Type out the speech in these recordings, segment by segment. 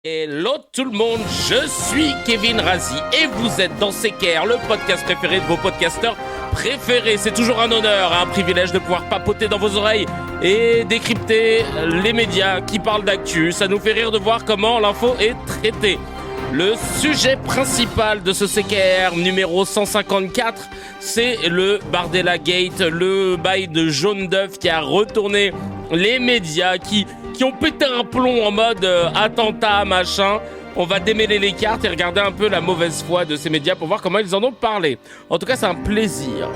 Hello tout le monde, je suis Kevin Razi et vous êtes dans CKR, le podcast préféré de vos podcasteurs préférés. C'est toujours un honneur, un privilège de pouvoir papoter dans vos oreilles et décrypter les médias qui parlent d'actu. Ça nous fait rire de voir comment l'info est traitée. Le sujet principal de ce CKR numéro 154, c'est le Bardella Gate, le bail de jaune d'œuf qui a retourné les médias, qui ont pété un plomb en mode attentat, machin. On va démêler les cartes et regarder un peu la mauvaise foi de ces médias pour voir comment ils en ont parlé. En tout cas, c'est un plaisir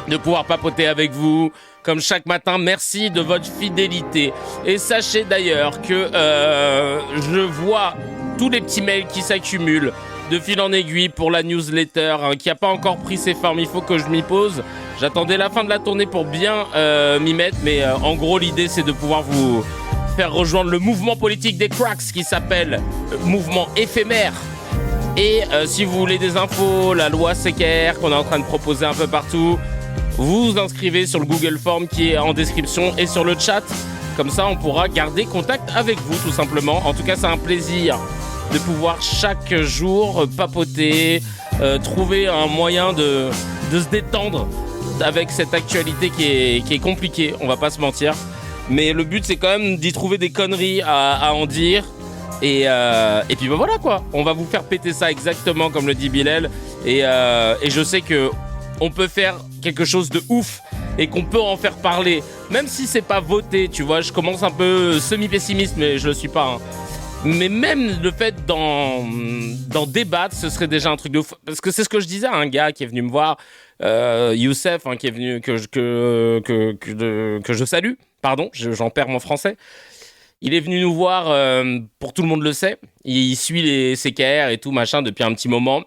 de pouvoir papoter avec vous. Comme chaque matin, merci de votre fidélité. Et sachez d'ailleurs que je vois tous les petits mails qui s'accumulent de fil en aiguille pour la newsletter qui n'a pas encore pris ses formes. Il faut que je m'y pose. J'attendais la fin de la tournée pour bien m'y mettre. Mais en gros, l'idée, c'est de pouvoir vous faire rejoindre le mouvement politique des cracks qui s'appelle Mouvement éphémère. Et si vous voulez des infos, la loi CKR qu'on est en train de proposer un peu partout, vous vous inscrivez sur le Google Form qui est en description et sur le chat. Comme ça, on pourra garder contact avec vous, tout simplement. En tout cas, c'est un plaisir de pouvoir chaque jour papoter, trouver un moyen de se détendre avec cette actualité qui est compliquée, on va pas se mentir. Mais le but, c'est quand même d'y trouver des conneries à en dire. Et puis ben voilà quoi, on va vous faire péter ça exactement comme le dit Bilal. Et je sais que on peut faire quelque chose de ouf et qu'on peut en faire parler, même si c'est pas voté, tu vois. Je commence un peu semi-pessimiste, mais je le suis pas. Mais même le fait d'en débattre, ce serait déjà un truc de ouf. Parce que c'est ce que je disais à un gars qui est venu me voir, Youssef, qui est venu, que je salue. Pardon, j'en perds mon français. Il est venu nous voir, pour tout le monde le sait. Il suit les CKR et tout, machin, depuis un petit moment.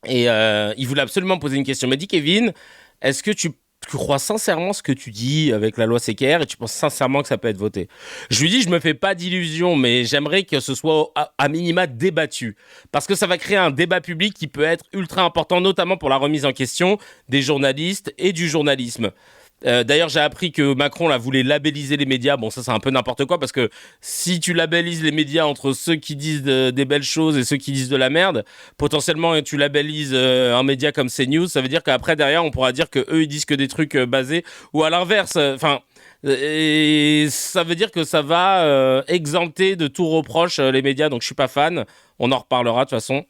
Et il voulait absolument poser une question. Il m'a dit, Kevin, est-ce que tu crois sincèrement ce que tu dis avec la loi CKR et tu penses sincèrement que ça peut être voté? Je lui dis, je me fais pas d'illusions, mais j'aimerais que ce soit à minima débattu. Parce que ça va créer un débat public qui peut être ultra important, notamment pour la remise en question des journalistes et du journalisme. D'ailleurs, j'ai appris que Macron là voulait labelliser les médias. Bon, ça c'est un peu n'importe quoi parce que si tu labellises les médias entre ceux qui disent des belles choses et ceux qui disent de la merde, potentiellement tu labellises un média comme CNews, ça veut dire qu'après derrière on pourra dire que eux ils disent que des trucs basés ou à l'inverse. Enfin, et ça veut dire que ça va exempter de tout reproche les médias. Donc je suis pas fan. On en reparlera de toute façon.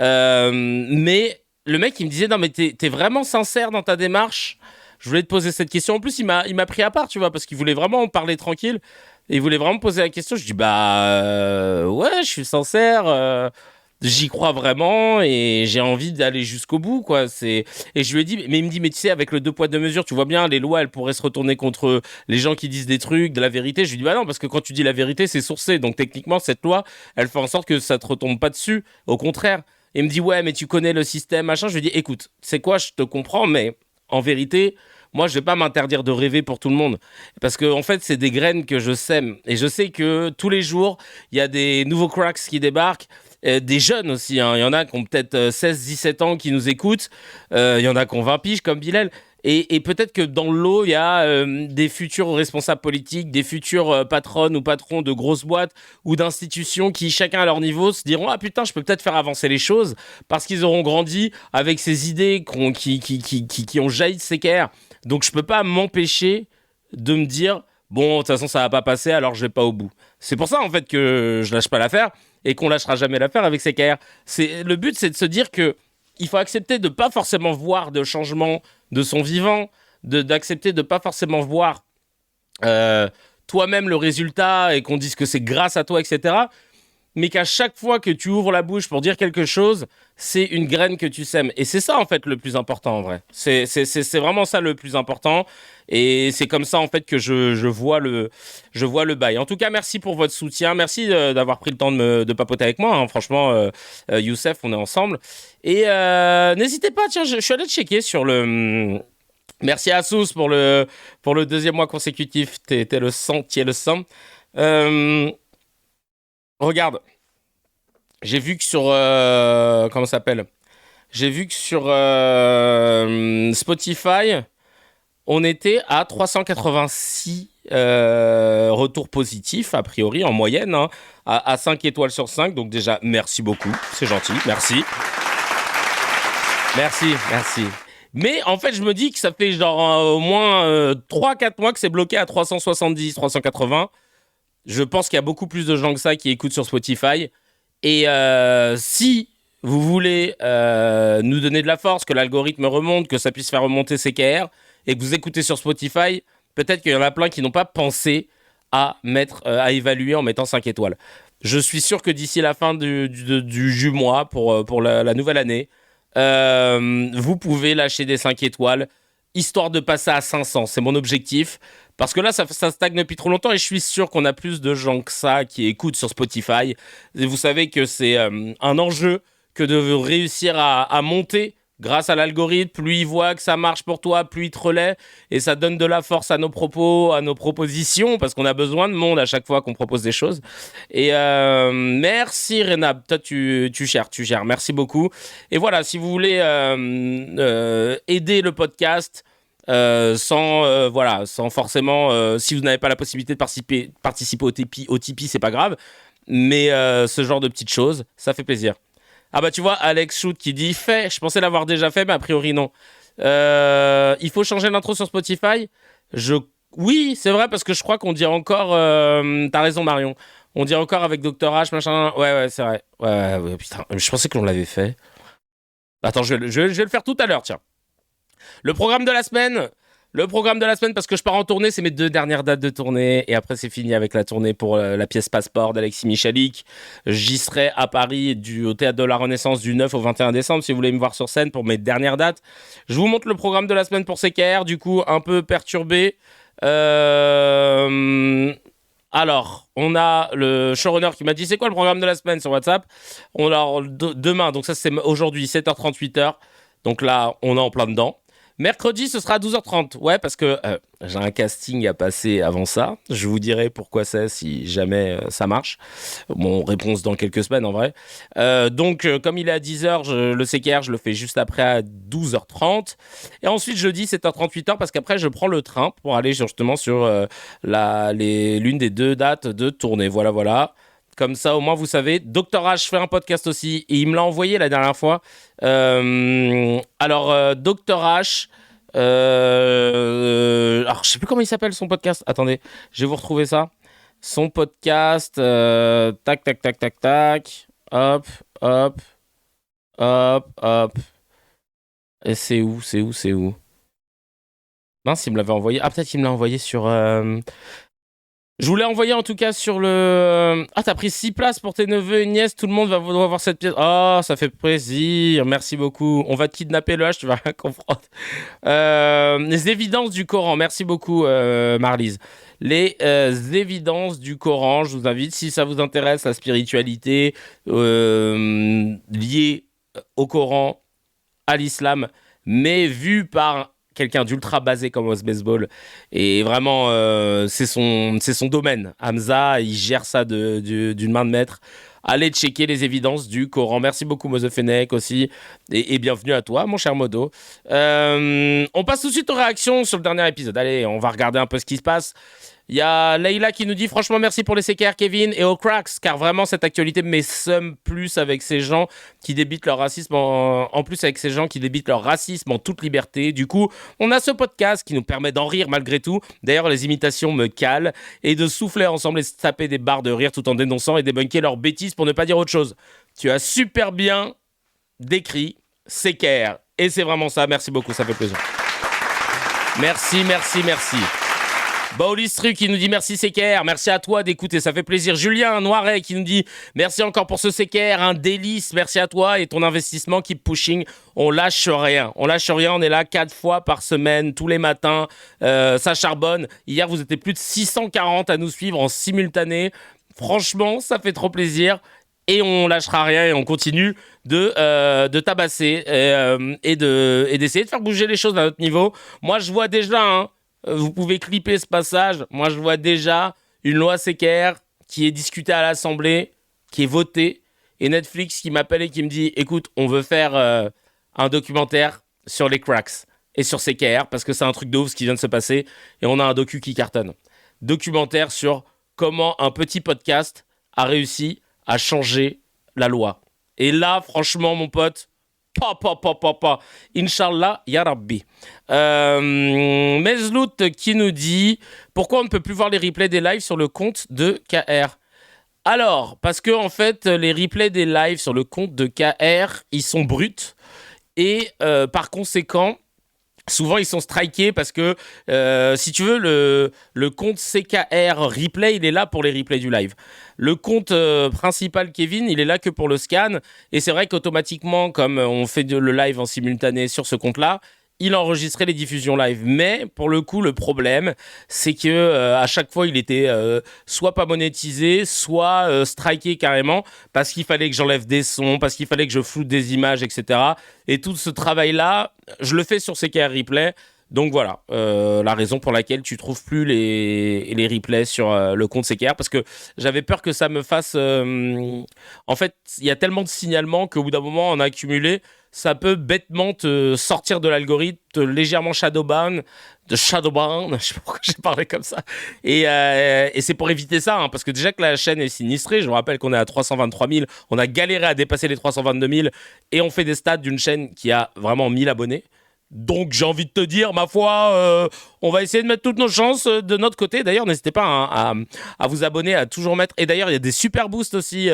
Mais le mec il me disait non mais t'es vraiment sincère dans ta démarche? Je voulais te poser cette question. En plus, il m'a pris à part, tu vois, parce qu'il voulait vraiment parler tranquille. Et il voulait vraiment me poser la question. Je dis, ouais, je suis sincère. J'y crois vraiment et j'ai envie d'aller jusqu'au bout, quoi. Et je lui ai dit, mais il me dit, mais tu sais, avec le deux poids, deux mesures, tu vois bien, les lois, elles pourraient se retourner contre les gens qui disent des trucs, de la vérité. Je lui dis, bah non, parce que quand tu dis la vérité, c'est sourcé. Donc techniquement, cette loi, elle fait en sorte que ça te retombe pas dessus. Au contraire. Et il me dit, ouais, mais tu connais le système, machin. Je lui dis, écoute, c'est quoi, je te comprends, mais en vérité, moi, je vais pas m'interdire de rêver pour tout le monde. Parce que, en fait, c'est des graines que je sème. Et je sais que tous les jours, il y a des nouveaux cracks qui débarquent. Des jeunes aussi. Hein. Il y en a qui ont peut-être 16-17 ans qui nous écoutent. Il y en a qui ont 20 piges, comme Bilal. Et peut-être que dans le lot, il y a des futurs responsables politiques, des futurs patronnes ou patrons de grosses boîtes ou d'institutions qui, chacun à leur niveau, se diront « Ah putain, je peux peut-être faire avancer les choses » parce qu'ils auront grandi avec ces idées qui ont jailli de CKR. Donc je peux pas m'empêcher de me dire « Bon, de toute façon, ça va pas passer, alors je vais pas au bout. » C'est pour ça, en fait, que je lâche pas l'affaire et qu'on lâchera jamais l'affaire avec CKR. Le but, c'est de se dire que il faut accepter de pas forcément voir de changement de son vivant, d'accepter de pas forcément voir toi-même le résultat et qu'on dise que c'est grâce à toi, etc. Mais qu'à chaque fois que tu ouvres la bouche pour dire quelque chose, c'est une graine que tu sèmes. Et c'est ça, en fait, le plus important, en vrai. C'est vraiment ça le plus important. Et c'est comme ça, en fait, que je vois le bail. En tout cas, merci pour votre soutien. Merci d'avoir pris le temps de papoter avec moi. Hein. Franchement, Youssef, on est ensemble. Et n'hésitez pas, tiens, je suis allé checker sur le... Merci à Sous pour le deuxième mois consécutif. T'es le 100. Regarde, j'ai vu que sur... comment ça s'appelle? J'ai vu que sur Spotify, on était à 386 retours positifs, a priori, en moyenne, hein, à 5 étoiles sur 5. Donc déjà, merci beaucoup, c'est gentil, merci. Merci, merci. Mais en fait, je me dis que ça fait genre au moins 3-4 mois que c'est bloqué à 370, 380. Je pense qu'il y a beaucoup plus de gens que ça qui écoutent sur Spotify. Et si vous voulez nous donner de la force, que l'algorithme remonte, que ça puisse faire remonter CKR, et que vous écoutez sur Spotify, peut-être qu'il y en a plein qui n'ont pas pensé à évaluer en mettant 5 étoiles. Je suis sûr que d'ici la fin du mois, pour la nouvelle année, vous pouvez lâcher des 5 étoiles, histoire de passer à 500. C'est mon objectif. Parce que là, ça stagne depuis trop longtemps et je suis sûr qu'on a plus de gens que ça qui écoutent sur Spotify. Et vous savez que c'est un enjeu que de réussir à monter grâce à l'algorithme. Plus il voit que ça marche pour toi, plus il te relaie. Et ça donne de la force à nos propos, à nos propositions, parce qu'on a besoin de monde à chaque fois qu'on propose des choses. Et merci Renab, toi tu gères. Merci beaucoup. Et voilà, si vous voulez aider le podcast... sans forcément, si vous n'avez pas la possibilité de participer au Tipeee, c'est pas grave, mais ce genre de petites choses, ça fait plaisir. Ah bah tu vois, Alex Shoot qui dit fait, je pensais l'avoir déjà fait, mais a priori non. Il faut changer l'intro sur Spotify. Oui, c'est vrai parce que je crois qu'on dirait encore. T'as raison Marion. On dirait encore avec Dr H machin. Ouais, c'est vrai. Ouais, putain. Je pensais que l'on l'avait fait. Attends, je vais le faire tout à l'heure, tiens. Le programme de la semaine, parce que je pars en tournée, c'est mes 2 dernières dates de tournée. Et après, c'est fini avec la tournée pour la pièce Passeport d'Alexis Michalik. J'y serai à Paris, au Théâtre de la Renaissance, du 9 au 21 décembre, si vous voulez me voir sur scène pour mes dernières dates. Je vous montre le programme de la semaine pour CKR, du coup, un peu perturbé. Alors, on a le showrunner qui m'a dit c'est quoi le programme de la semaine sur WhatsApp. On a demain, donc ça c'est aujourd'hui, 7h30, 8h. Donc là, on est en plein dedans. Mercredi, ce sera à 12h30. Ouais, parce que j'ai un casting à passer avant ça. Je vous dirai pourquoi c'est si jamais ça marche. Bon, réponse dans quelques semaines en vrai. Donc, comme il est à 10h, le CKR, je le fais juste après à 12h30. Et ensuite, jeudi, 7h30, 8h, parce qu'après, je prends le train pour aller justement sur l'une des 2 dates de tournée. Voilà. Comme ça, au moins, vous savez. Dr H fait un podcast aussi. Et il me l'a envoyé la dernière fois. Alors, Dr H... alors, je sais plus comment il s'appelle son podcast. Attendez, je vais vous retrouver ça. Son podcast... tac. Hop. Et c'est où Mince, il me l'avait envoyé. Ah, peut-être qu'il me l'a envoyé sur... Je vous l'ai envoyé en tout cas sur le... Ah, t'as pris 6 places pour tes neveux et nièces. Tout le monde va vouloir voir cette pièce. Oh, ça fait plaisir. Merci beaucoup. On va te kidnapper le H, tu vas rien comprendre. Les évidences du Coran. Merci beaucoup, Marlise. Les évidences du Coran. Je vous invite, si ça vous intéresse, la spiritualité liée au Coran, à l'islam, mais vue par... quelqu'un d'ultra basé comme Oz Baseball. Et vraiment, c'est son domaine. Hamza, il gère ça d'une main de maître. Allez checker les évidences du Coran. Merci beaucoup, Mozo Fennec aussi. Et bienvenue à toi, mon cher Modo. On passe tout de suite aux réactions sur le dernier épisode. Allez, on va regarder un peu ce qui se passe. Il y a Leïla qui nous dit franchement merci pour les CKR Kevin et aux cracks, car vraiment cette actualité me somme plus avec ces gens qui débitent leur racisme en plus avec ces gens qui débitent leur racisme en toute liberté. Du coup, on a ce podcast qui nous permet d'en rire malgré tout. D'ailleurs, les imitations me calent et de souffler ensemble et se taper des barres de rire tout en dénonçant et débunker leurs bêtises pour ne pas dire autre chose. Tu as super bien décrit CKR et c'est vraiment ça. Merci beaucoup, ça fait plaisir. Merci. Baulistru qui nous dit merci CKR, merci à toi d'écouter, ça fait plaisir. Julien Noiret qui nous dit merci encore pour ce CKR, un délice, merci à toi et ton investissement, keep pushing, on lâche rien, on est là 4 fois par semaine, tous les matins, ça charbonne. Hier vous étiez plus de 640 à nous suivre en simultané, franchement ça fait trop plaisir. Et on lâchera rien et on continue de tabasser et d'essayer de faire bouger les choses à notre niveau. Moi je vois déjà... vous pouvez clipper ce passage. Moi, je vois déjà une loi CKR qui est discutée à l'Assemblée, qui est votée, et Netflix qui m'appelle et qui me dit « Écoute, on veut faire un documentaire sur les cracks. » et sur CKR, parce que c'est un truc de ouf ce qui vient de se passer, et on a un docu qui cartonne. Documentaire sur comment un petit podcast a réussi à changer la loi. Et là, franchement, mon pote, Inch'Allah, Ya Rabbi. Mezlout qui nous dit pourquoi on ne peut plus voir les replays des lives sur le compte de KR. Alors, parce que en fait, les replays des lives sur le compte de KR, ils sont bruts et par conséquent, souvent ils sont strikés parce que si tu veux, le compte CKR replay, il est là pour les replays du live. Le compte principal Kevin, il est là que pour le scan. Et c'est vrai qu'automatiquement, comme on fait le live en simultané sur ce compte-là, il enregistrait les diffusions live. Mais pour le coup, le problème, c'est que à chaque fois, il était soit pas monétisé, soit striké carrément, parce qu'il fallait que j'enlève des sons, parce qu'il fallait que je floute des images, etc. Et tout ce travail-là, je le fais sur CKR Replay. Donc voilà, la raison pour laquelle tu trouves plus les replays sur le compte CKR, parce que j'avais peur que ça me fasse... En fait, il y a tellement de signalements qu'au bout d'un moment, en accumulé, ça peut bêtement te sortir de l'algorithme, te légèrement shadowban, je sais pas pourquoi j'ai parlé comme ça. Et c'est pour éviter ça, hein, parce que déjà que la chaîne est sinistrée, je vous rappelle qu'on est à 323 000, on a galéré à dépasser les 322 000, et on fait des stats d'une chaîne qui a vraiment 1000 abonnés. Donc j'ai envie de te dire, ma foi, on va essayer de mettre toutes nos chances de notre côté. D'ailleurs, n'hésitez pas à vous abonner, à toujours mettre... Et d'ailleurs, il y a des super boosts aussi.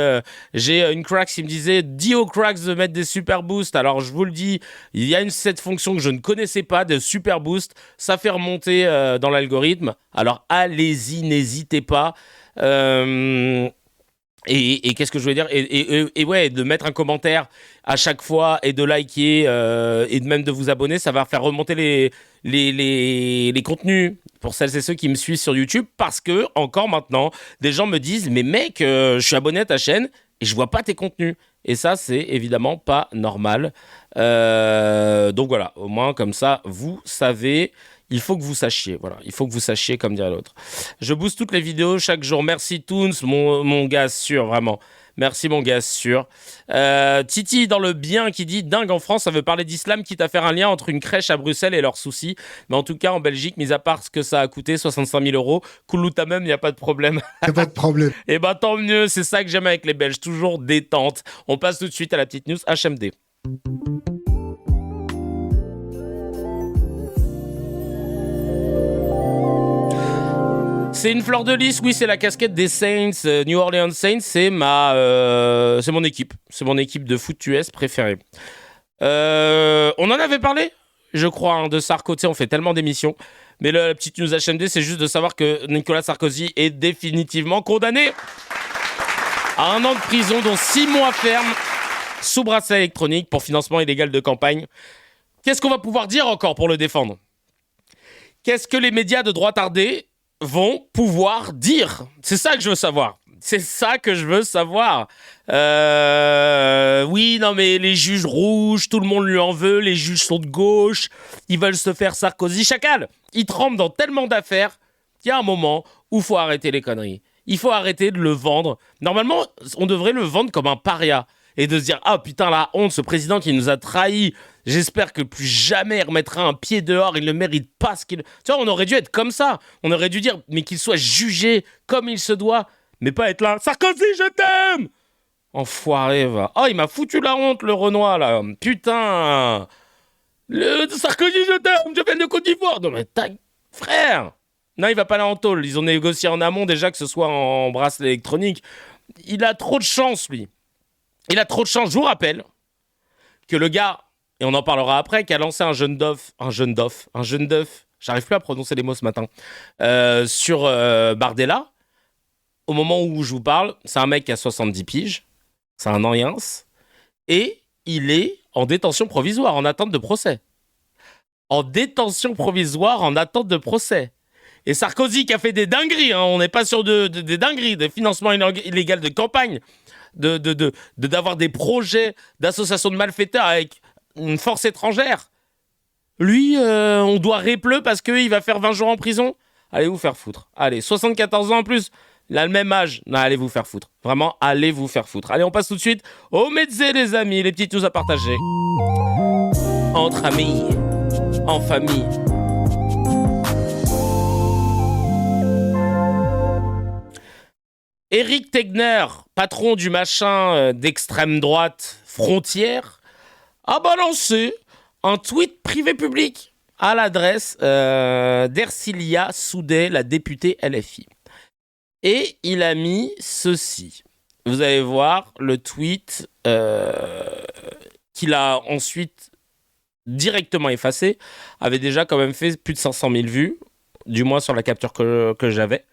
J'ai une crack qui me disait, dis aux cracks de mettre des super boosts. Alors je vous le dis, il y a cette fonction que je ne connaissais pas, de super boost. Ça fait remonter dans l'algorithme. Alors allez-y, n'hésitez pas. Et qu'est-ce que je voulais dire, et ouais, de mettre un commentaire à chaque fois et de liker et de même de vous abonner, ça va faire remonter les contenus pour celles et ceux qui me suivent sur YouTube, parce que encore maintenant des gens me disent mais mec, je suis abonné à ta chaîne et je vois pas tes contenus, et ça c'est évidemment pas normal. Donc voilà, au moins comme ça vous savez. Il faut que vous sachiez, voilà. Il faut que vous sachiez, comme dirait l'autre. Je booste toutes les vidéos chaque jour. Merci Toons, mon gars sûr, vraiment. Merci mon gars sûr. Titi dans le bien qui dit dingue, en France, ça veut parler d'islam, quitte à faire un lien entre une crèche à Bruxelles et leurs soucis. Mais en tout cas, en Belgique, mis à part ce que ça a coûté, 65 000 €, Koulouta même, il n'y a pas de problème. Il n'y a pas de problème. Et bah tant mieux, c'est ça que j'aime avec les Belges, toujours détente. On passe tout de suite à la petite news HMD. C'est une fleur de lys, oui, c'est la casquette des Saints, New Orleans Saints, c'est mon équipe. C'est mon équipe de foot US préférée. On en avait parlé, je crois, hein, de Sarkozy, on fait tellement d'émissions. Mais la petite news HMD, c'est juste de savoir que Nicolas Sarkozy est définitivement condamné à 1 an de prison, dont 6 mois ferme, sous bracelet électronique pour financement illégal de campagne. Qu'est-ce qu'on va pouvoir dire encore pour le défendre ? Qu'est-ce que les médias de droite ardée vont pouvoir dire? C'est ça que je veux savoir. C'est ça que je veux savoir. Oui, non, mais les juges rouges, tout le monde lui en veut. Les juges sont de gauche. Ils veulent se faire Sarkozy. Chacal, il trempe dans tellement d'affaires qu'il y a un moment où il faut arrêter les conneries. Il faut arrêter de le vendre. Normalement, on devrait le vendre comme un paria. Et de se dire, ah putain, la honte, ce président qui nous a trahis. J'espère que plus jamais il remettra un pied dehors, il ne mérite pas ce qu'il... Tu vois, on aurait dû être comme ça. On aurait dû dire, mais qu'il soit jugé comme il se doit. Mais pas être là, Sarkozy, je t'aime! Enfoiré, va. Oh, il m'a foutu la honte, le Renoir, là. Putain! Sarkozy, je t'aime, je viens de Côte d'Ivoire. Non, mais frère! Non, il va pas aller en tôle. Ils ont négocié en amont déjà, que ce soit en bracelet électronique. Il a trop de chance, lui. Il a trop de chance. Je vous rappelle que le gars, et on en parlera après, qui a lancé un jeune d'œuf, j'arrive plus à prononcer les mots ce matin, sur Bardella. Au moment où je vous parle, c'est un mec qui a 70 piges, c'est un anciens, et il est en détention provisoire, en attente de procès. En détention provisoire, en attente de procès. Et Sarkozy qui a fait des dingueries, hein, on n'est pas sur des dingueries, des financements illégaux de campagne, d'avoir des projets d'associations de malfaiteurs avec une force étrangère. Lui, on doit répleu parce qu'il va faire 20 jours en prison. Allez vous faire foutre. Allez, 74 ans en plus. Il a le même âge. Non, allez vous faire foutre. Vraiment, allez vous faire foutre. Allez, on passe tout de suite au médecin, les amis. Les petites news à partager. Entre amis. en famille. Éric Tegner, patron du machin d'extrême droite Frontière, a balancé un tweet privé public à l'adresse d'Ercilia Soudet, la députée LFI. Et il a mis ceci. Vous allez voir le tweet qu'il a ensuite directement effacé, avait déjà quand même fait plus de 500 000 vues, du moins sur la capture que j'avais.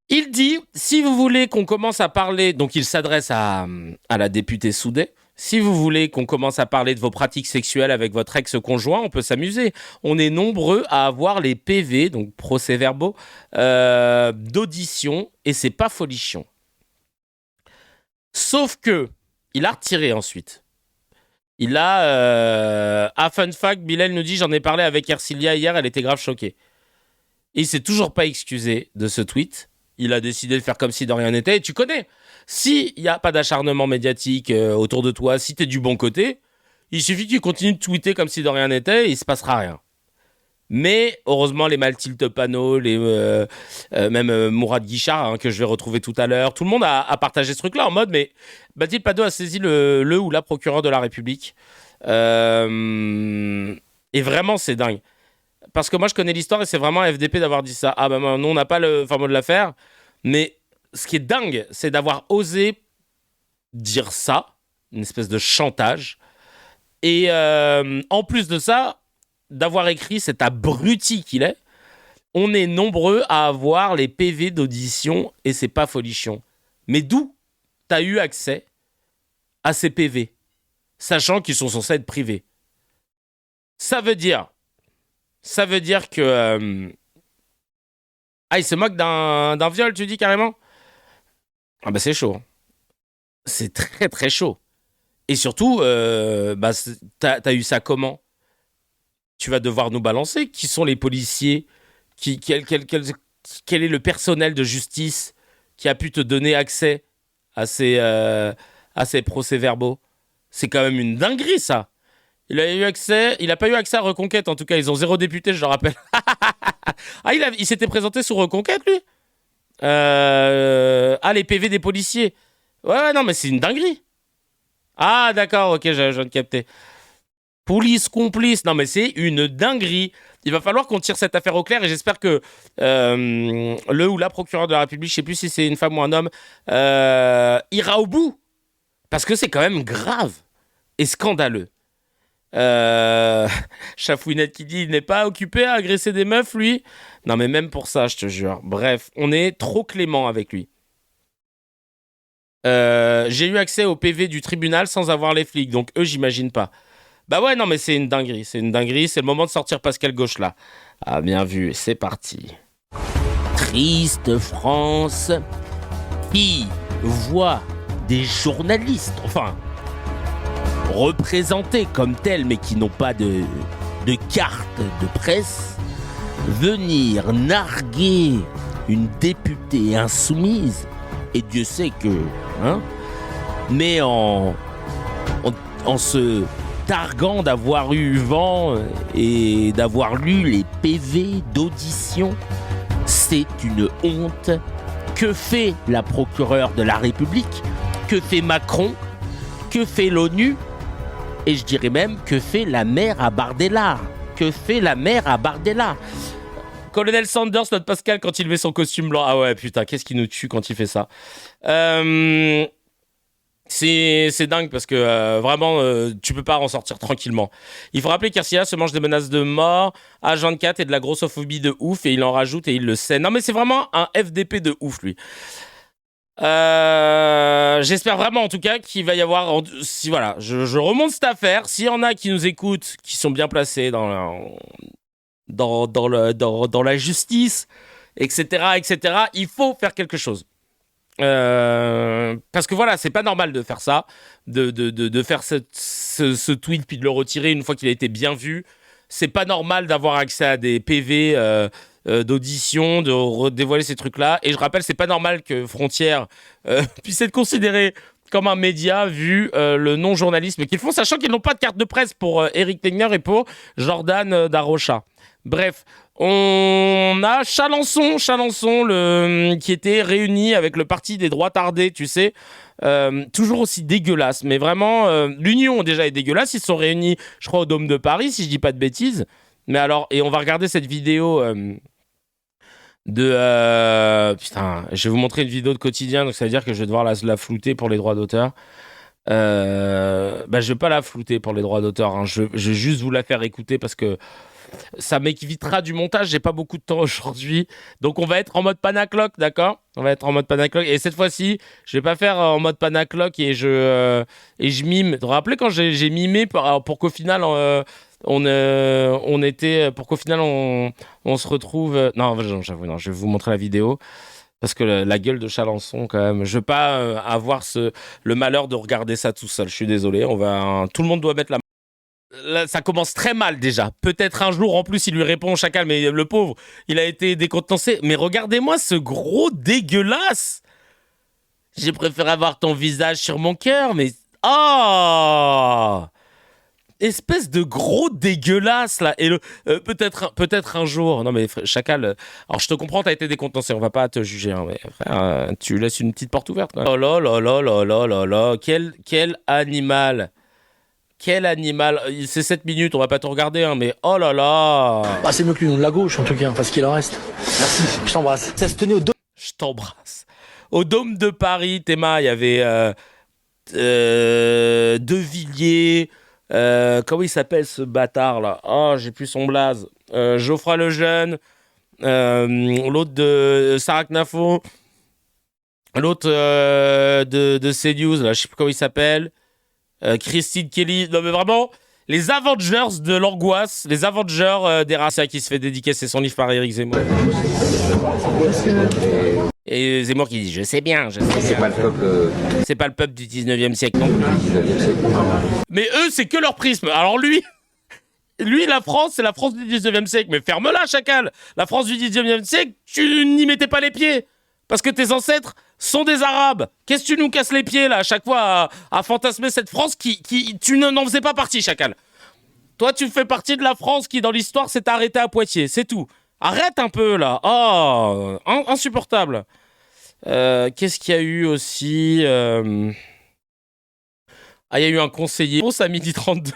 Il dit, si vous voulez qu'on commence à parler, donc il s'adresse à la députée Soudet, si vous voulez qu'on commence à parler de vos pratiques sexuelles avec votre ex-conjoint, on peut s'amuser. On est nombreux à avoir les PV, donc procès-verbaux, d'audition, et c'est pas folichon. Sauf que, il a retiré ensuite. Il a... fun fact, Bilal nous dit, j'en ai parlé avec Ercilia hier, elle était grave choquée. Et il s'est toujours pas excusé de ce tweet. Il a décidé de faire comme si de rien n'était. Et tu connais, s'il n'y a pas d'acharnement médiatique autour de toi, si tu es du bon côté, il suffit que tu continues de tweeter comme si de rien n'était et il ne se passera rien. Mais heureusement, les Mathilde Panot, même Mourad Guichard, que je vais retrouver tout à l'heure, tout le monde a partagé ce truc-là en mode, mais Mathilde Panot a saisi le ou la procureure de la République. Et vraiment, c'est dingue. Parce que moi, je connais l'histoire et c'est vraiment FDP d'avoir dit ça. Ah ben non, on n'a pas le fin mot de l'affaire. Mais ce qui est dingue, c'est d'avoir osé dire ça, une espèce de chantage. Et en plus de ça, d'avoir écrit cet abruti qu'il est, on est nombreux à avoir les PV d'audition et c'est pas folichon. Mais d'où t'as eu accès à ces PV, sachant qu'ils sont censés être privés? Ça veut dire que... il se moque d'un viol, tu dis carrément? Ah bah c'est chaud. C'est très très chaud. Et surtout, t'as eu ça comment? Tu vas devoir nous balancer. Qui sont les policiers? Quel est le personnel de justice qui a pu te donner accès à ces procès-verbaux? C'est quand même une dinguerie, ça. Il n'a pas eu accès à Reconquête, en tout cas. Ils ont 0 député, je le rappelle. Il s'était présenté sur Reconquête, lui? Les PV des policiers. Ouais, non, mais c'est une dinguerie. Ah, d'accord, ok, je viens de capter. Police complice. Non, mais c'est une dinguerie. Il va falloir qu'on tire cette affaire au clair et j'espère que le ou la procureure de la République, je sais plus si c'est une femme ou un homme, ira au bout. Parce que c'est quand même grave et scandaleux. Chafouinette qui dit il n'est pas occupé à agresser des meufs, lui. Non, mais même pour ça, je te jure. Bref, on est trop clément avec lui. J'ai eu accès au PV du tribunal sans avoir les flics, donc eux, j'imagine pas. Bah ouais, non, mais c'est une dinguerie. C'est le moment de sortir Pascal Gauche, là. Ah, bien vu, c'est parti. Triste France qui voit des journalistes, enfin, représentés comme tels, mais qui n'ont pas de carte de presse, venir narguer une députée insoumise, et Dieu sait que, mais en se targuant d'avoir eu vent et d'avoir lu les PV d'audition, c'est une honte. Que fait la procureure de la République? Que fait Macron? Que fait l'ONU? Et je dirais même, que fait la maire à Bardella? Que fait la maire à Bardella? Colonel Sanders, notre Pascal, quand il met son costume blanc. Ah ouais, putain, qu'est-ce qui nous tue quand il fait ça? C'est dingue parce que vraiment, tu peux pas en sortir tranquillement. Il faut rappeler qu'Ercilia se mange des menaces de mort, H24 et de la grossophobie de ouf, et il en rajoute et il le sait. Non mais c'est vraiment un FDP de ouf, lui. J'espère vraiment en tout cas qu'il va y avoir... voilà, je remonte cette affaire. S'il y en a qui nous écoutent, qui sont bien placés dans la justice, etc., il faut faire quelque chose. Parce que voilà, c'est pas normal de faire ça, de faire ce tweet puis de le retirer une fois qu'il a été bien vu. C'est pas normal d'avoir accès à des PV d'audition, de dévoiler ces trucs-là. Et je rappelle, c'est pas normal que Frontière puisse être considéré comme un média vu le non-journalisme qu'ils font, sachant qu'ils n'ont pas de carte de presse pour Eric Tegner et pour Jordan Darocha. Bref, on a Chalençon qui était réuni avec le parti des droits tardés, tu sais, toujours aussi dégueulasse, mais vraiment, l'union déjà est dégueulasse, ils se sont réunis, je crois, au Dôme de Paris, si je dis pas de bêtises, mais alors, et on va regarder cette vidéo putain, je vais vous montrer une vidéo de Quotidien, donc ça veut dire que je vais devoir la flouter pour les droits d'auteur. Je vais pas la flouter pour les droits d'auteur, hein. Je vais juste vous la faire écouter parce que ça m'évitera du montage, j'ai pas beaucoup de temps aujourd'hui. Donc on va être en mode panacloc, d'accord? On va être en mode panacloc. Et cette fois-ci, je vais pas faire en mode panacloc et je mime. Vous vous rappelez quand j'ai mimé pour qu'au final on se retrouve. Non, j'avoue, non, je vais vous montrer la vidéo. Parce que la gueule de Chalençon, quand même, je veux pas avoir le malheur de regarder ça tout seul. Je suis désolé. Tout le monde doit mettre la. Là, ça commence très mal déjà. Peut-être un jour en plus il lui répond chacal, mais le pauvre, il a été décontenancé. Mais regardez-moi ce gros dégueulasse. J'ai préféré avoir ton visage sur mon cœur, mais espèce de gros dégueulasse là. Et peut-être un jour. Non mais chacal. Alors je te comprends, t'as été décontenancé. On va pas te juger, hein, mais frère, tu laisses une petite porte ouverte. Quoi. Oh là là là là là là là. Quel animal. Quel animal. C'est 7 minutes, on va pas te regarder, hein, mais oh là là. Ah, c'est mieux que l'union de la gauche, en tout cas, parce qu'il en reste. Merci, je t'embrasse. Ça se tenait au Dôme. Je t'embrasse. Au Dôme de Paris, Théma, il y avait De Villiers. Comment il s'appelle ce bâtard là? Oh, j'ai plus son blaze. Geoffroy Lejeune. L'autre de Sarah Knafo. L'autre de CNews, là, je sais plus comment il s'appelle. Christine Kelly, non mais vraiment, les Avengers de l'angoisse, les Avengers des races qui se fait dédicacer son livre par Éric Zemmour. Et Zemmour qui dit, je sais bien. C'est pas le peuple du 19e siècle non plus. Mais eux, c'est que leur prisme. Alors lui, la France, c'est la France du 19e siècle. Mais ferme-la, chacal. La France du 19e siècle, tu n'y mettais pas les pieds. Parce que tes ancêtres sont des Arabes. Qu'est-ce que tu nous casses les pieds, là, à chaque fois, à fantasmer cette France qui tu n'en faisais pas partie, chacal. Toi, tu fais partie de la France qui, dans l'histoire, s'est arrêtée à Poitiers. C'est tout. Arrête un peu, là. Oh, insupportable. Qu'est-ce qu'il y a eu aussi il y a eu un conseiller. Bon, à midi 32.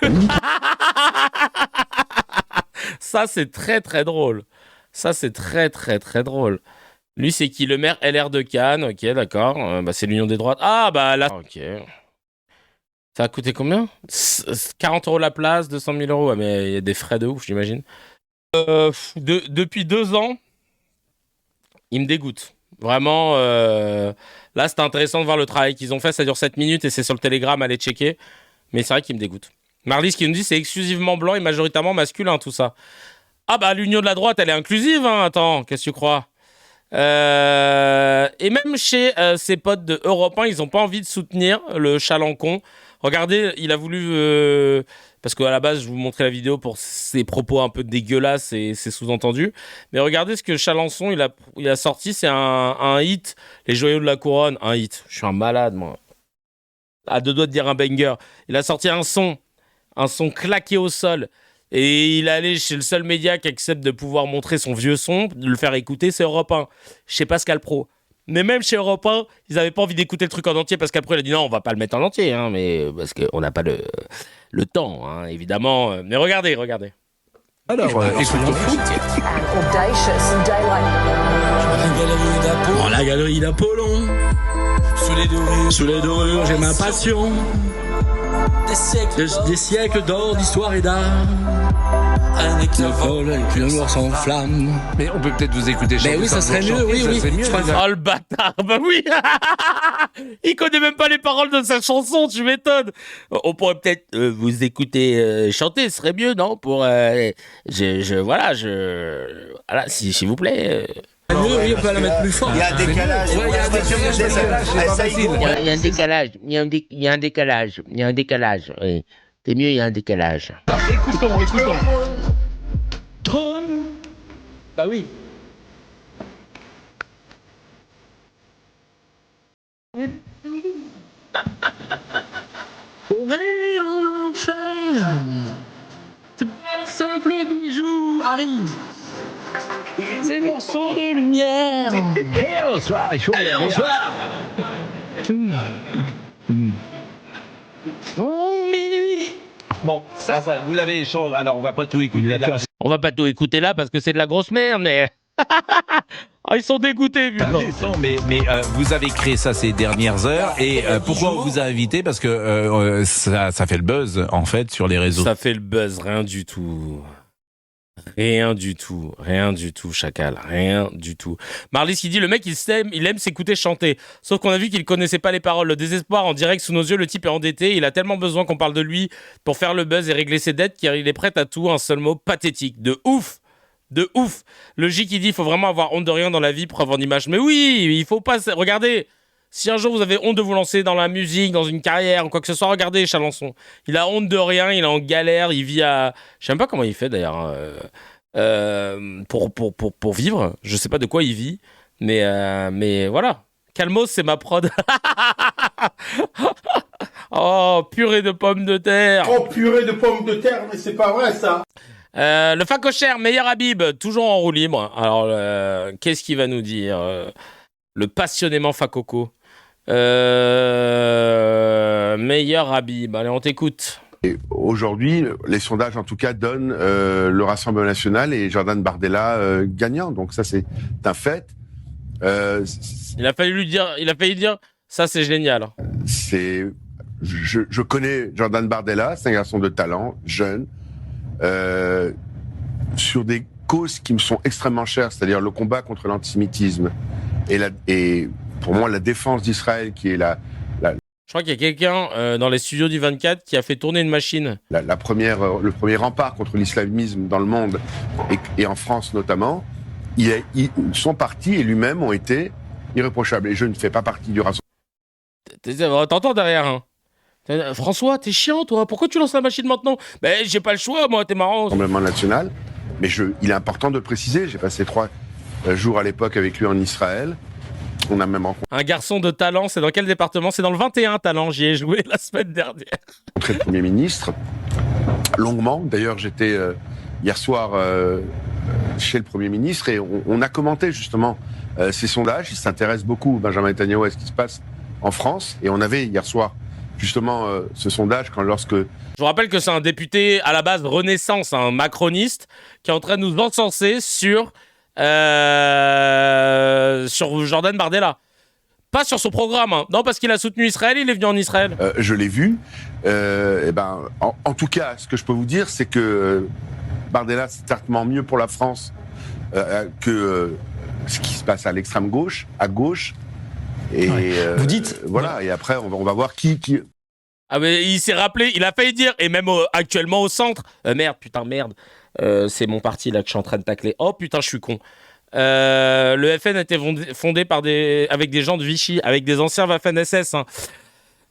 Ça, c'est très, très drôle. Ça, c'est très, très, très drôle. Lui, c'est qui? Le maire LR de Cannes. Ok, d'accord. C'est l'Union des droites. Ah, bah là. Ok. Ça a coûté combien? 40 € la place, 200 000 €. Ouais, mais il y a des frais de ouf, j'imagine. Depuis 2 ans, il me dégoûte. Vraiment, là, c'était intéressant de voir le travail qu'ils ont fait. Ça dure 7 minutes et c'est sur le Telegram, allez checker. Mais c'est vrai qu'il me dégoûte. Marlis qui nous dit c'est exclusivement blanc et majoritairement masculin, tout ça. Ah bah, l'Union de la droite, elle est inclusive, hein. Attends, qu'est-ce que tu crois? Et même chez ses potes de Europe 1, ils n'ont pas envie de soutenir le Chalençon. Regardez, il a voulu... parce qu'à la base, je vous montrais la vidéo pour ses propos un peu dégueulasses et ses sous-entendus. Mais regardez ce que Chalençon, il a sorti. C'est un hit, Les Joyaux de la Couronne. Un hit. Je suis un malade, moi. À 2 doigts de dire un banger. Il a sorti un son claqué au sol. Et il est allé chez le seul média qui accepte de pouvoir montrer son vieux son, de le faire écouter, c'est Europe 1, chez Pascal Pro. Mais même chez Europe 1, ils n'avaient pas envie d'écouter le truc en entier parce qu'après, il a dit non, on va pas le mettre en entier, hein, mais parce qu'on n'a pas le temps, hein, évidemment. Mais regardez. Alors, écoutons foot. Dans la galerie d'Apollon, sous les dorures, j'ai ma passion. Des siècles d'or, d'histoire et d'art. Le vol et puis l'amour sans flamme. Mais on peut peut-être vous écouter chanter. Mais oui, ça serait mieux, oui. Oh le bâtard, bah oui. Il connaît même pas les paroles de sa chanson, tu m'étonnes. On pourrait peut-être vous écouter chanter, ce serait mieux, non? Voilà, s'il vous plaît. Oui, on peut la mettre plus fort. Il y a un décalage. Il y a un décalage. Oui. C'est mieux, il y a un décalage. Écoutons. Trône. Bah oui. Paris. C'est mon son de lumière. Et bonsoir, il faut. Allez, bonsoir. Bon, ça, vous l'avez changé. Alors, on va pas tout écouter. On va pas tout écouter là parce que c'est de la grosse merde, mais. Ah, ils sont dégoûtés, putain. Mais vous avez créé ça ces dernières heures et pourquoi on vous a invité? Parce que ça fait le buzz en fait sur les réseaux. Ça fait le buzz, rien du tout. Rien du tout, Chacal, rien du tout. Marlys qui dit le mec il aime s'écouter chanter. Sauf qu'on a vu qu'il connaissait pas les paroles. Le désespoir en direct sous nos yeux, le type est endetté. Il a tellement besoin qu'on parle de lui pour faire le buzz et régler ses dettes qu'il est prêt à tout. Un seul mot, pathétique. De ouf. Le J qui dit il faut vraiment avoir honte de rien dans la vie pour avoir une image. Mais oui, il faut pas. Regardez. Si un jour vous avez honte de vous lancer dans la musique, dans une carrière ou quoi que ce soit, regardez Chalençon. Il a honte de rien, il est en galère, il vit à... Je sais même pas comment il fait d'ailleurs pour vivre. Je sais pas de quoi il vit, mais voilà. Calmos, c'est ma prod. Oh, purée de pommes de terre. Oh, purée de pommes de terre, mais c'est pas vrai ça. Le facochère, meilleur Habib, toujours en roue libre. Alors, qu'est-ce qu'il va nous dire le passionnément Facoco. Meilleur Habib. Allez, on t'écoute. Et aujourd'hui, les sondages en tout cas donnent le Rassemblement national et Jordan Bardella gagnant. Donc ça, c'est un fait. Il a failli dire, ça c'est génial. Je connais Jordan Bardella, c'est un garçon de talent, jeune, sur des causes qui me sont extrêmement chères, c'est-à-dire le combat contre l'antisémitisme et pour moi la défense d'Israël qui est Je crois qu'il y a quelqu'un dans les studios du 24 qui a fait tourner une machine. le premier rempart contre l'islamisme dans le monde et en France notamment. Son parti et lui-même ont été irréprochables. Et je ne fais pas partie du rassemblement. T'entends derrière, hein. François, t'es chiant, toi. Pourquoi tu lances la machine maintenant? Ben, j'ai pas le choix, moi, t'es marrant. Rassemblement national. Mais il est important de préciser. J'ai passé 3 jours à l'époque avec lui en Israël. On a même rencontré un garçon de talent. C'est dans quel département? C'est dans le 21 talent. J'y ai joué la semaine dernière. Le Premier ministre longuement. D'ailleurs, j'étais hier soir chez le Premier ministre et on a commenté justement ces sondages. Il s'intéresse beaucoup, Benjamin Netanyahu, à ce qui se passe en France. Et on avait hier soir justement ce sondage lorsque... Je vous rappelle que c'est un député à la base Renaissance, un macroniste, qui est en train de nous encenser sur Jordan Bardella. Pas sur son programme, hein. Non, parce qu'il a soutenu Israël, il est venu en Israël. Je l'ai vu. En tout cas, ce que je peux vous dire, c'est que Bardella, c'est certainement mieux pour la France que ce qui se passe à l'extrême gauche, à gauche. Et vous dites voilà. Et après, on va voir qui. Ah mais il s'est rappelé, il a failli dire, et même actuellement au centre. Merde. C'est mon parti là que je suis en train de tacler. Oh putain, je suis con. Le FN a été fondé avec des gens de Vichy, avec des anciens Waffen-SS. Hein.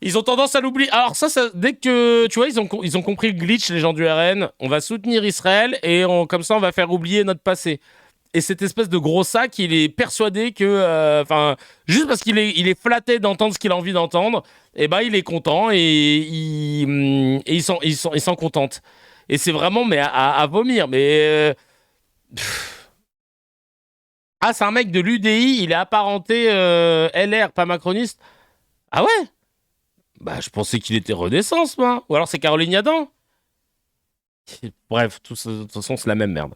Ils ont tendance à l'oublier. Alors ça, dès que tu vois, ils ont compris le glitch, les gens du RN. On va soutenir Israël et comme ça, on va faire oublier notre passé. Et cette espèce de gros sac, il est persuadé que, juste parce qu'il est flatté d'entendre ce qu'il a envie d'entendre, et ben il est content et il s'en contente. Et c'est vraiment mais à vomir. Mais c'est un mec de l'UDI, il est apparenté LR, pas macroniste. Ah ouais? Bah je pensais qu'il était Renaissance, moi. Ou alors c'est Caroline Yadan. Bref, de toute façon c'est la même merde.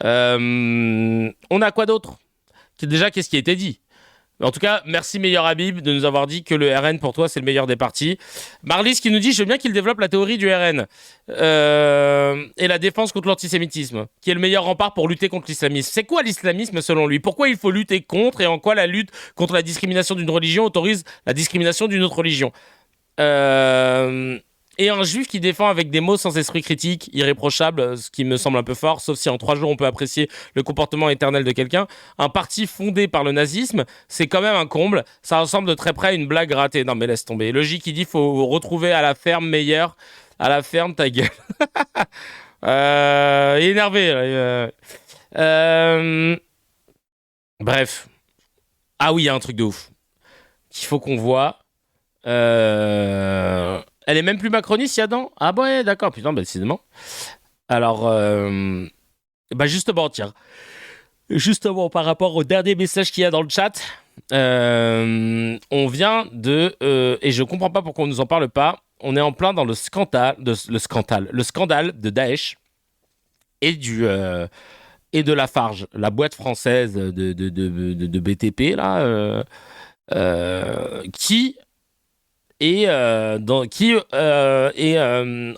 On a quoi d'autre? Déjà, qu'est-ce qui a été dit? En tout cas, merci Meilleur Habib de nous avoir dit que le RN pour toi c'est le meilleur des partis. Marlys qui nous dit je veux bien qu'il développe la théorie du RN et la défense contre l'antisémitisme, qui est le meilleur rempart pour lutter contre l'islamisme. C'est quoi l'islamisme selon lui? Pourquoi il faut lutter contre et en quoi la lutte contre la discrimination d'une religion autorise la discrimination d'une autre religion? Et un juif qui défend avec des mots sans esprit critique, irréprochable, ce qui me semble un peu fort, sauf si en 3 jours on peut apprécier le comportement éternel de quelqu'un. Un parti fondé par le nazisme, c'est quand même un comble. Ça ressemble de très près à une blague ratée. Non mais laisse tomber. Le J qui dit faut retrouver à la ferme meilleur. À la ferme, ta gueule. Il est énervé. Bref. Ah oui, il y a un truc de ouf qu'il faut qu'on voit. Elle est même plus macroniste, Yadan? Ah ouais, d'accord, putain, bah décidément. Alors, Bah justement, tiens. Justement, par rapport au dernier message qu'il y a dans le chat, on vient de... et je comprends pas pourquoi on nous en parle pas. On est en plein dans le scandale de Daesh et de Lafarge, la boîte française de BTP, là, qui est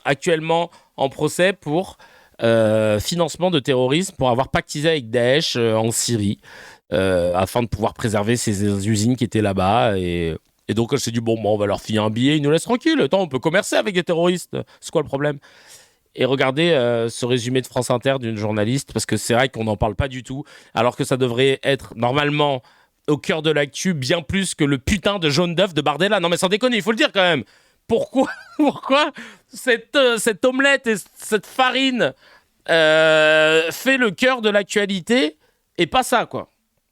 actuellement en procès pour financement de terrorisme, pour avoir pactisé avec Daesh en Syrie, afin de pouvoir préserver ces usines qui étaient là-bas. Et donc, elle s'est dit, bon, on va leur filer un billet, ils nous laissent tranquille. Attends, on peut commercer avec des terroristes. C'est quoi le problème ? Et regardez ce résumé de France Inter d'une journaliste, parce que c'est vrai qu'on n'en parle pas du tout, alors que ça devrait être normalement au cœur de l'actu, bien plus que le putain de jaune d'œuf de Bardella. Non mais sans déconner, il faut le dire quand même. Pourquoi cette omelette et cette farine fait le cœur de l'actualité et pas ça, quoi.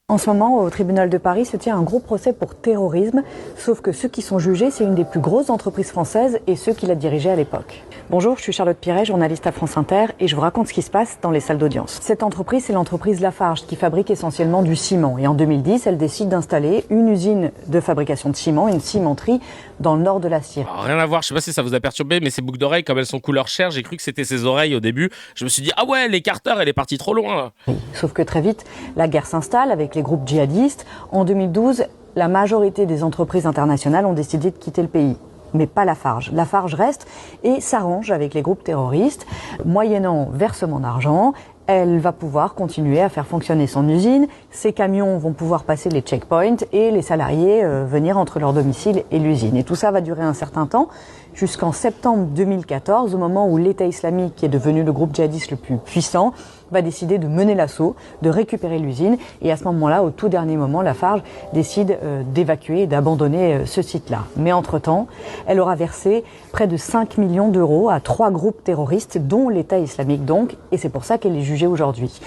En ce moment, au tribunal de Paris se tient un gros procès pour terrorisme, sauf que ceux qui sont jugés, c'est une des plus grosses entreprises françaises et ceux qui la dirigeaient à l'époque. Bonjour, je suis Charlotte Piret, journaliste à France Inter, et je vous raconte ce qui se passe dans les salles d'audience. Cette entreprise, c'est l'entreprise Lafarge, qui fabrique essentiellement du ciment. Et en 2010, elle décide d'installer une usine de fabrication de ciment, une cimenterie, dans le nord de la Syrie. Alors, rien à voir, je sais pas si ça vous a perturbé, mais ces boucles d'oreilles, comme elles sont couleur chair, j'ai cru que c'était ses oreilles au début. Je me suis dit, ah ouais, l'écarteur, elle est partie trop loin. Sauf que très vite, la guerre s'installe avec les groupes djihadistes. En 2012, la majorité des entreprises internationales ont décidé de quitter le pays. Mais pas Lafarge. Lafarge reste et s'arrange avec les groupes terroristes, moyennant versement d'argent. Elle va pouvoir continuer à faire fonctionner son usine, ses camions vont pouvoir passer les checkpoints et les salariés venir entre leur domicile et l'usine. Et tout ça va durer un certain temps, jusqu'en septembre 2014, au moment où l'État islamique, qui est devenu le groupe djihadiste le plus puissant, va décider de mener l'assaut, de récupérer l'usine. Et à ce moment-là, au tout dernier moment, Lafarge décide d'évacuer et d'abandonner ce site-là. Mais entre-temps, elle aura versé près de 5 millions d'euros à 3 groupes terroristes, dont l'État islamique donc, et c'est pour ça qu'elle est jugée aujourd'hui.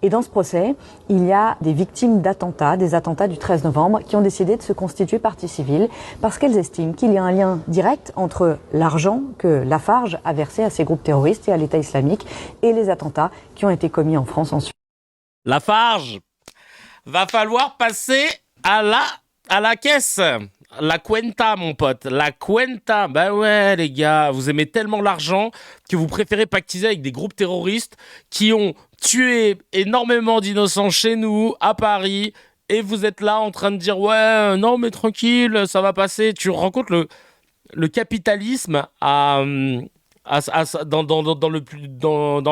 Et dans ce procès, il y a des victimes d'attentats, des attentats du 13 novembre, qui ont décidé de se constituer partie civile parce qu'elles estiment qu'il y a un lien direct entre l'argent que Lafarge a versé à ces groupes terroristes et à l'État islamique et les attentats qui ont été commis en France ensuite. Lafarge, va falloir passer à la caisse. La cuenta, mon pote, la cuenta. Bah ouais, les gars, vous aimez tellement l'argent que vous préférez pactiser avec des groupes terroristes qui ont tué énormément d'innocents chez nous, à Paris, et vous êtes là en train de dire ouais, non mais tranquille, ça va passer. Tu rencontres le capitalisme dans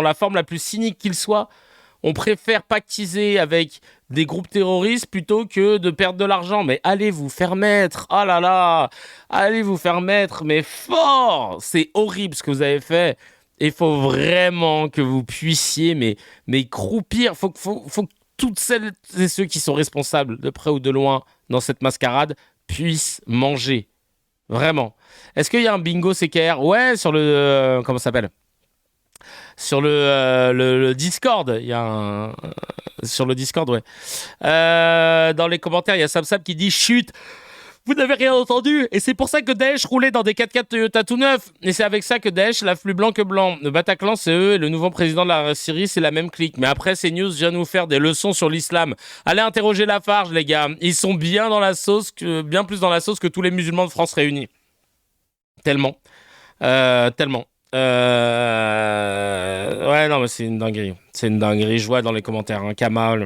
la forme la plus cynique qu'il soit. On préfère pactiser avec des groupes terroristes plutôt que de perdre de l'argent. Mais allez vous faire mettre. Oh là là. Allez vous faire mettre. Mais fort. C'est horrible ce que vous avez fait. Il faut vraiment que vous puissiez mais croupir. Faut que toutes celles et ceux qui sont responsables, de près ou de loin, dans cette mascarade, puissent manger. Vraiment. Est-ce qu'il y a un bingo CKR ? Ouais, sur le... comment ça s'appelle ? Sur le Discord, il y a sur le Discord, ouais. Dans les commentaires, il y a Sam qui dit chut, vous n'avez rien entendu, et c'est pour ça que Daesh roulait dans des 4x4 Toyota tout neufs, et c'est avec ça que Daesh lave plus blanc que blanc. Le Bataclan, c'est eux, et le nouveau président de la Syrie, c'est la même clique. Mais après, CNews vient nous faire des leçons sur l'islam. Allez interroger Lafarge, les gars. Ils sont bien dans la sauce, bien plus dans la sauce que tous les musulmans de France réunis. Tellement. Ouais, non, mais c'est une dinguerie. C'est une dinguerie. Je vois dans les commentaires, hein, Kama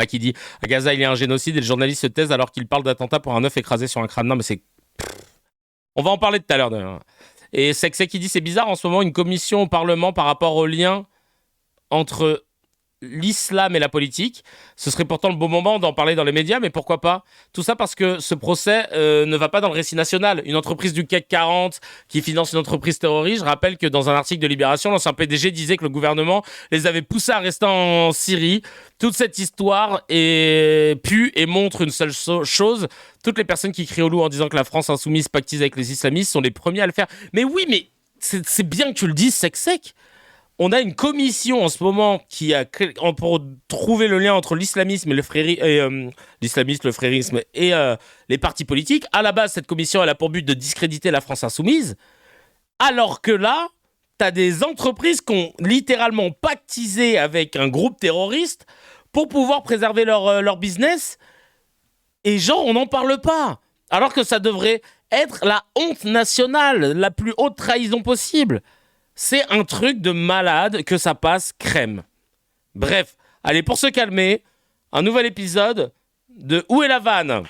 qui dit à Gaza, il y a un génocide et le journaliste se taise alors qu'il parle d'attentat pour un œuf écrasé sur un crâne. Non, mais c'est. On va en parler tout à l'heure. Et Sexé qui dit c'est bizarre en ce moment, une commission au Parlement par rapport au lien entre l'islam et la politique. Ce serait pourtant le bon moment d'en parler dans les médias, mais pourquoi pas ? Tout ça parce que ce procès ne va pas dans le récit national. Une entreprise du CAC 40 qui finance une entreprise terroriste, je rappelle que dans un article de Libération, l'ancien PDG disait que le gouvernement les avait poussés à rester en Syrie. Toute cette histoire pue et montre une seule chose. Toutes les personnes qui crient au loup en disant que la France insoumise pactise avec les islamistes sont les premiers à le faire. Mais oui, mais c'est bien que tu le dises sec. On a une commission en ce moment pour trouver le lien entre l'islamisme et le frérisme et les partis politiques. À la base, cette commission, elle a pour but de discréditer la France insoumise. Alors que là, t'as des entreprises qui ont littéralement pactisé avec un groupe terroriste pour pouvoir préserver leur business. Et genre, on n'en parle pas. Alors que ça devrait être la honte nationale, la plus haute trahison possible. C'est un truc de malade que ça passe crème. Bref, allez, pour se calmer, un nouvel épisode de Où est la vanne ?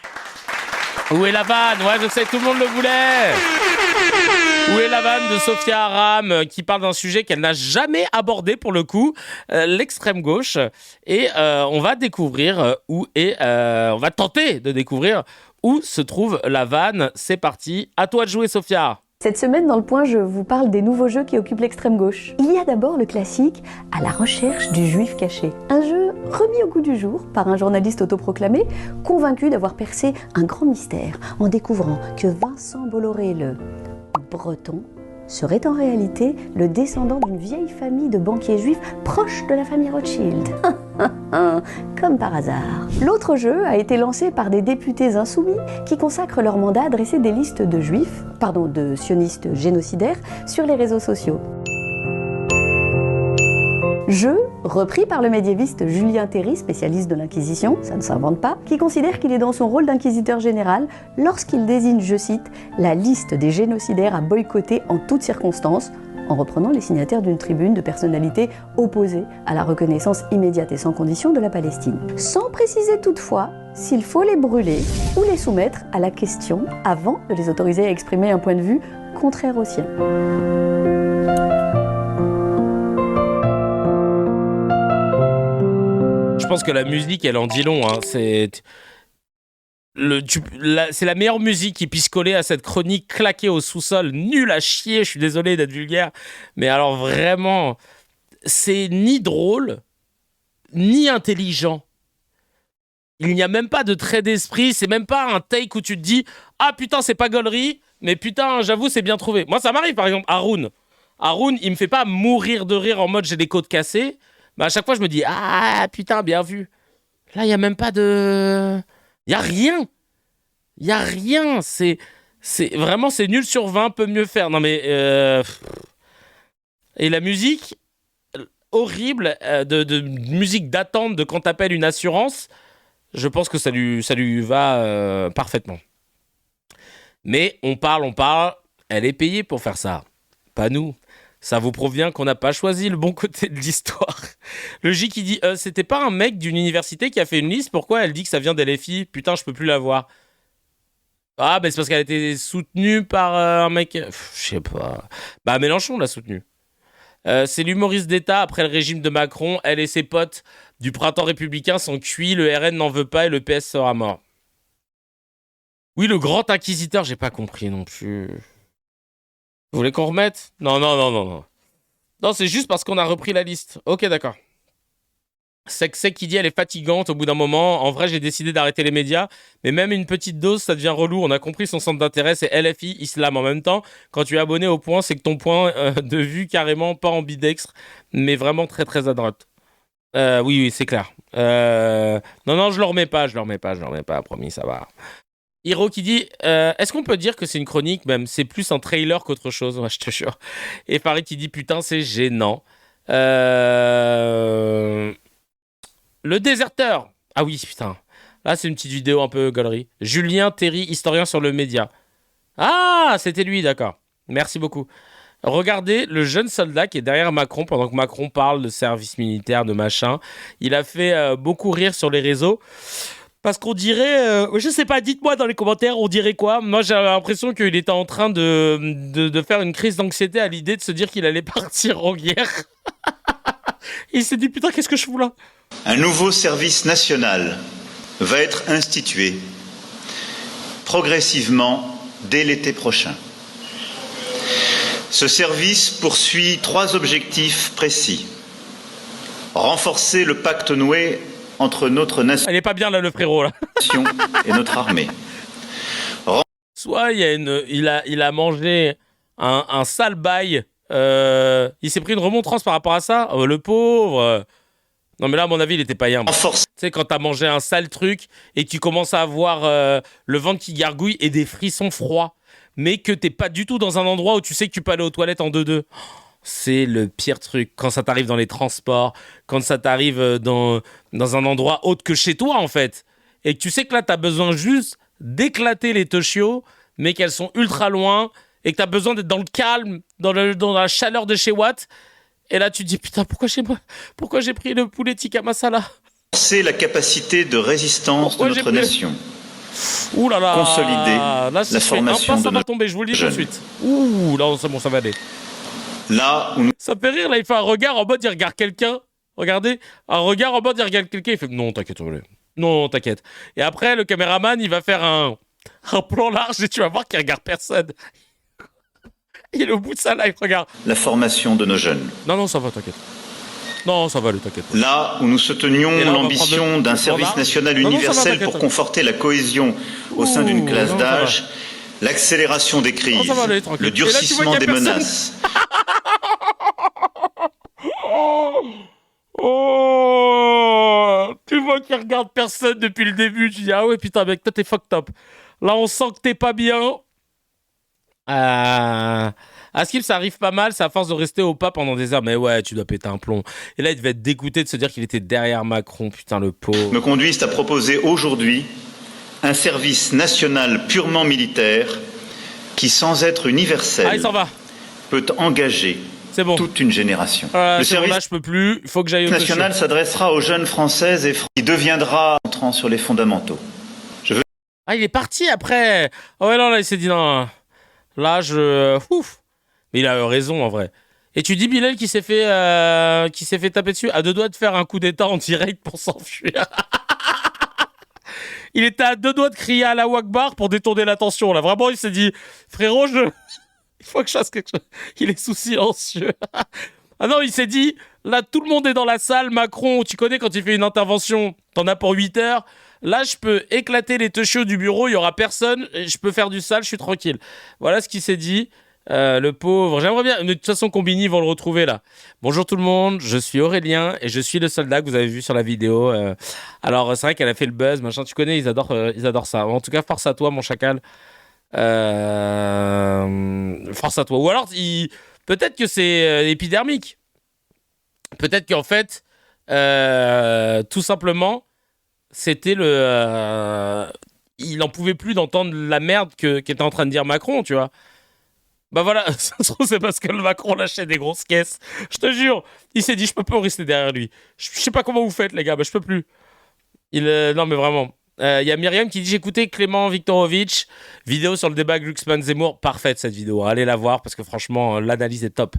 Où est la vanne ? Ouais, je sais, tout le monde le voulait. Où est la vanne de Sophia Aram qui parle d'un sujet qu'elle n'a jamais abordé pour le coup, l'extrême gauche. Et on va découvrir on va tenter de découvrir où se trouve la vanne. C'est parti, à toi de jouer Sophia. Cette semaine, dans le point, je vous parle des nouveaux jeux qui occupent l'extrême gauche. Il y a d'abord le classique « À la recherche du juif caché ». Un jeu remis au goût du jour par un journaliste autoproclamé, convaincu d'avoir percé un grand mystère en découvrant que Vincent Bolloré, le breton, serait en réalité le descendant d'une vieille famille de banquiers juifs proches de la famille Rothschild. Comme par hasard. L'autre jeu a été lancé par des députés insoumis qui consacrent leur mandat à dresser des listes de sionistes génocidaires sur les réseaux sociaux. Jeu repris par le médiéviste Julien Théry, spécialiste de l'Inquisition, ça ne s'invente pas, qui considère qu'il est dans son rôle d'inquisiteur général lorsqu'il désigne, je cite, la liste des génocidaires à boycotter en toutes circonstances, en reprenant les signataires d'une tribune de personnalités opposées à la reconnaissance immédiate et sans condition de la Palestine. Sans préciser toutefois s'il faut les brûler ou les soumettre à la question avant de les autoriser à exprimer un point de vue contraire au sien. Je pense que la musique, elle en dit long. Hein. C'est la meilleure musique qui puisse coller à cette chronique claquée au sous-sol, nulle à chier. Je suis désolé d'être vulgaire, mais alors vraiment, c'est ni drôle, ni intelligent. Il n'y a même pas de trait d'esprit. C'est même pas un take où tu te dis « Ah putain, c'est pas gaulerie, mais putain, j'avoue, c'est bien trouvé. » Moi, ça m'arrive, par exemple, Haroun, il me fait pas mourir de rire en mode « J'ai les côtes cassées ». Bah à chaque fois, je me dis « Ah, putain, bien vu ». Là, il n'y a même pas de... Il n'y a rien. Il n'y a rien. C'est vraiment, c'est nul sur 20, peut mieux faire. Non, mais... Et la musique, horrible, de musique d'attente de quand t'appelles une assurance, je pense que ça lui va parfaitement. Mais on parle, elle est payée pour faire ça. Pas nous. Ça vous provient qu'on n'a pas choisi le bon côté de l'histoire. Le J qui dit c'était pas un mec d'une université qui a fait une liste, pourquoi elle dit que ça vient d'LFI ? Putain, je peux plus la voir. Ah, ben c'est parce qu'elle a été soutenue par un mec. Je sais pas. Bah, Mélenchon l'a soutenue. C'est l'humoriste d'État après le régime de Macron. Elle et ses potes du printemps républicain sont cuits, le RN n'en veut pas et le PS sera mort. Oui, le grand inquisiteur, j'ai pas compris non plus. Vous voulez qu'on remette ? Non. Non, c'est juste parce qu'on a repris la liste. Ok, d'accord. C'est qui dit elle est fatigante au bout d'un moment. En vrai, j'ai décidé d'arrêter les médias. Mais même une petite dose, ça devient relou. On a compris son centre d'intérêt, c'est LFI, Islam. En même temps, quand tu es abonné au point, c'est que ton point de vue carrément pas ambidextre, mais vraiment très très à droite. Oui, c'est clair. Non, je le remets pas, promis, ça va. Hiro qui dit est-ce qu'on peut dire que c'est une chronique même ? C'est plus un trailer qu'autre chose, ouais, je te jure. Et Farid qui dit putain, c'est gênant. Le déserteur. Ah oui, putain. Là, c'est une petite vidéo un peu galerie. Julien Théry, historien sur le média. Ah, c'était lui, d'accord. Merci beaucoup. Regardez le jeune soldat qui est derrière Macron pendant que Macron parle de service militaire, de machin. Il a fait beaucoup rire sur les réseaux. Parce qu'on dirait, je sais pas, dites-moi dans les commentaires, on dirait quoi ? Moi, j'ai l'impression qu'il était en train de faire une crise d'anxiété à l'idée de se dire qu'il allait partir en guerre. Il s'est dit, putain, qu'est-ce que je fous là ? Un nouveau service national va être institué progressivement dès l'été prochain. Ce service poursuit 3 objectifs précis. Renforcer le pacte noué entre notre nation. Elle est pas bien là, le frérot là. Et notre armée. Soit il a mangé un sale bail. Il s'est pris une remontrance par rapport à ça. Le pauvre. Non mais là à mon avis il était païen. Tu sais quand t'as mangé un sale truc et que tu commences à avoir le ventre qui gargouille et des frissons froids, mais que t'es pas du tout dans un endroit où tu sais que tu peux aller aux toilettes en 2-2. c'est le pire truc. Quand ça t'arrive dans les transports, quand ça t'arrive dans un endroit autre que chez toi, en fait. Et que tu sais que là, t'as besoin juste d'éclater les tochios, mais qu'elles sont ultra loin, et que t'as besoin d'être dans le calme, dans la chaleur de chez Watt. Et là, tu te dis, putain, pourquoi j'ai pris le poulet tikka masala ? C'est la capacité de résistance de notre nation. Ouh là là. Consolider là, si la formation ça de va nos tomber, je vous le dis tout de jeunes. suite. Ouh, là, c'est bon, ça va aller. Là où nous Ça fait rire, là, il fait un regard en mode, il regarde quelqu'un. Regardez, un regard en mode, il regarde quelqu'un, il fait, non, t'inquiète, non, t'inquiète. Et après, le caméraman, il va faire un plan large et tu vas voir qu'il regarde personne. Il est au bout de sa live, regarde. la formation de nos jeunes. Non, ça va, t'inquiète. Non, ça va aller, t'inquiète. Là où nous soutenions Et là, on va l'ambition prendre le d'un plan service large. national Non, ça va, universel t'inquiète. pour conforter la cohésion au sein d'une classe non, ça va. d'âge, l'accélération des crises, Non, ça va aller, tranquille. le Et là, tu vois durcissement qu'il y des a personne. menaces, Oh, tu vois qu'il regarde personne depuis le début. Tu dis, ah ouais, putain, mec, toi, t'es fucked up. Là, on sent que t'es pas bien. À Skip, ça arrive pas mal, c'est à force de rester au pas pendant des heures. Mais ouais, tu dois péter un plomb. Et là, il devait être dégoûté de se dire qu'il était derrière Macron, putain, le pauvre. me conduisent à proposer aujourd'hui un service national purement militaire qui, sans être universel, Ah, il s'en va. peut engager C'est bon. toute une génération. Le C'est bon, service là, je peux plus. Il faut que j'aille au national s'adressera aux jeunes Françaises et qui deviendra entrant sur les fondamentaux. Ah, il est parti après. Oh ouais, non, là, il s'est dit non. Là, ouf. Mais il a raison, en vrai. Et tu dis Bilal qui s'est fait taper dessus, à 2 doigts de faire un coup d'état en direct pour s'enfuir. Il était à 2 doigts de crier à la Wakbar pour détourner l'attention. Là, vraiment, il s'est dit, frérot, il faut que je fasse quelque chose. Il est sous silencieux. Ah non, il s'est dit, là, tout le monde est dans la salle. Macron, tu connais quand il fait une intervention, t'en as pour 8 heures. Là, je peux éclater les techios du bureau, il y aura personne, je peux faire du sale, je suis tranquille. Voilà ce qu'il s'est dit. Le pauvre, j'aimerais bien. De toute façon, Combini vont le retrouver là. Bonjour tout le monde, je suis Aurélien et je suis le soldat que vous avez vu sur la vidéo. Alors, c'est vrai qu'elle a fait le buzz, machin. Tu connais, ils adorent ça. En tout cas, force à toi, mon chacal. Force à toi. Ou alors, peut-être que c'est épidermique. Peut-être qu'en fait, tout simplement, c'était il en pouvait plus d'entendre la merde qu'était en train de dire Macron, tu vois. Bah voilà, ça se trouve, c'est parce que le Macron lâchait des grosses caisses. Je te jure, il s'est dit, je peux pas rester derrière lui. Je sais pas comment vous faites, les gars, mais je peux plus. Non, mais vraiment. Il y a Myriam qui dit, j'ai écouté Clément Viktorovitch, vidéo sur le débat Glucksmann-Zemmour. Parfaite cette vidéo, allez la voir parce que franchement, l'analyse est top.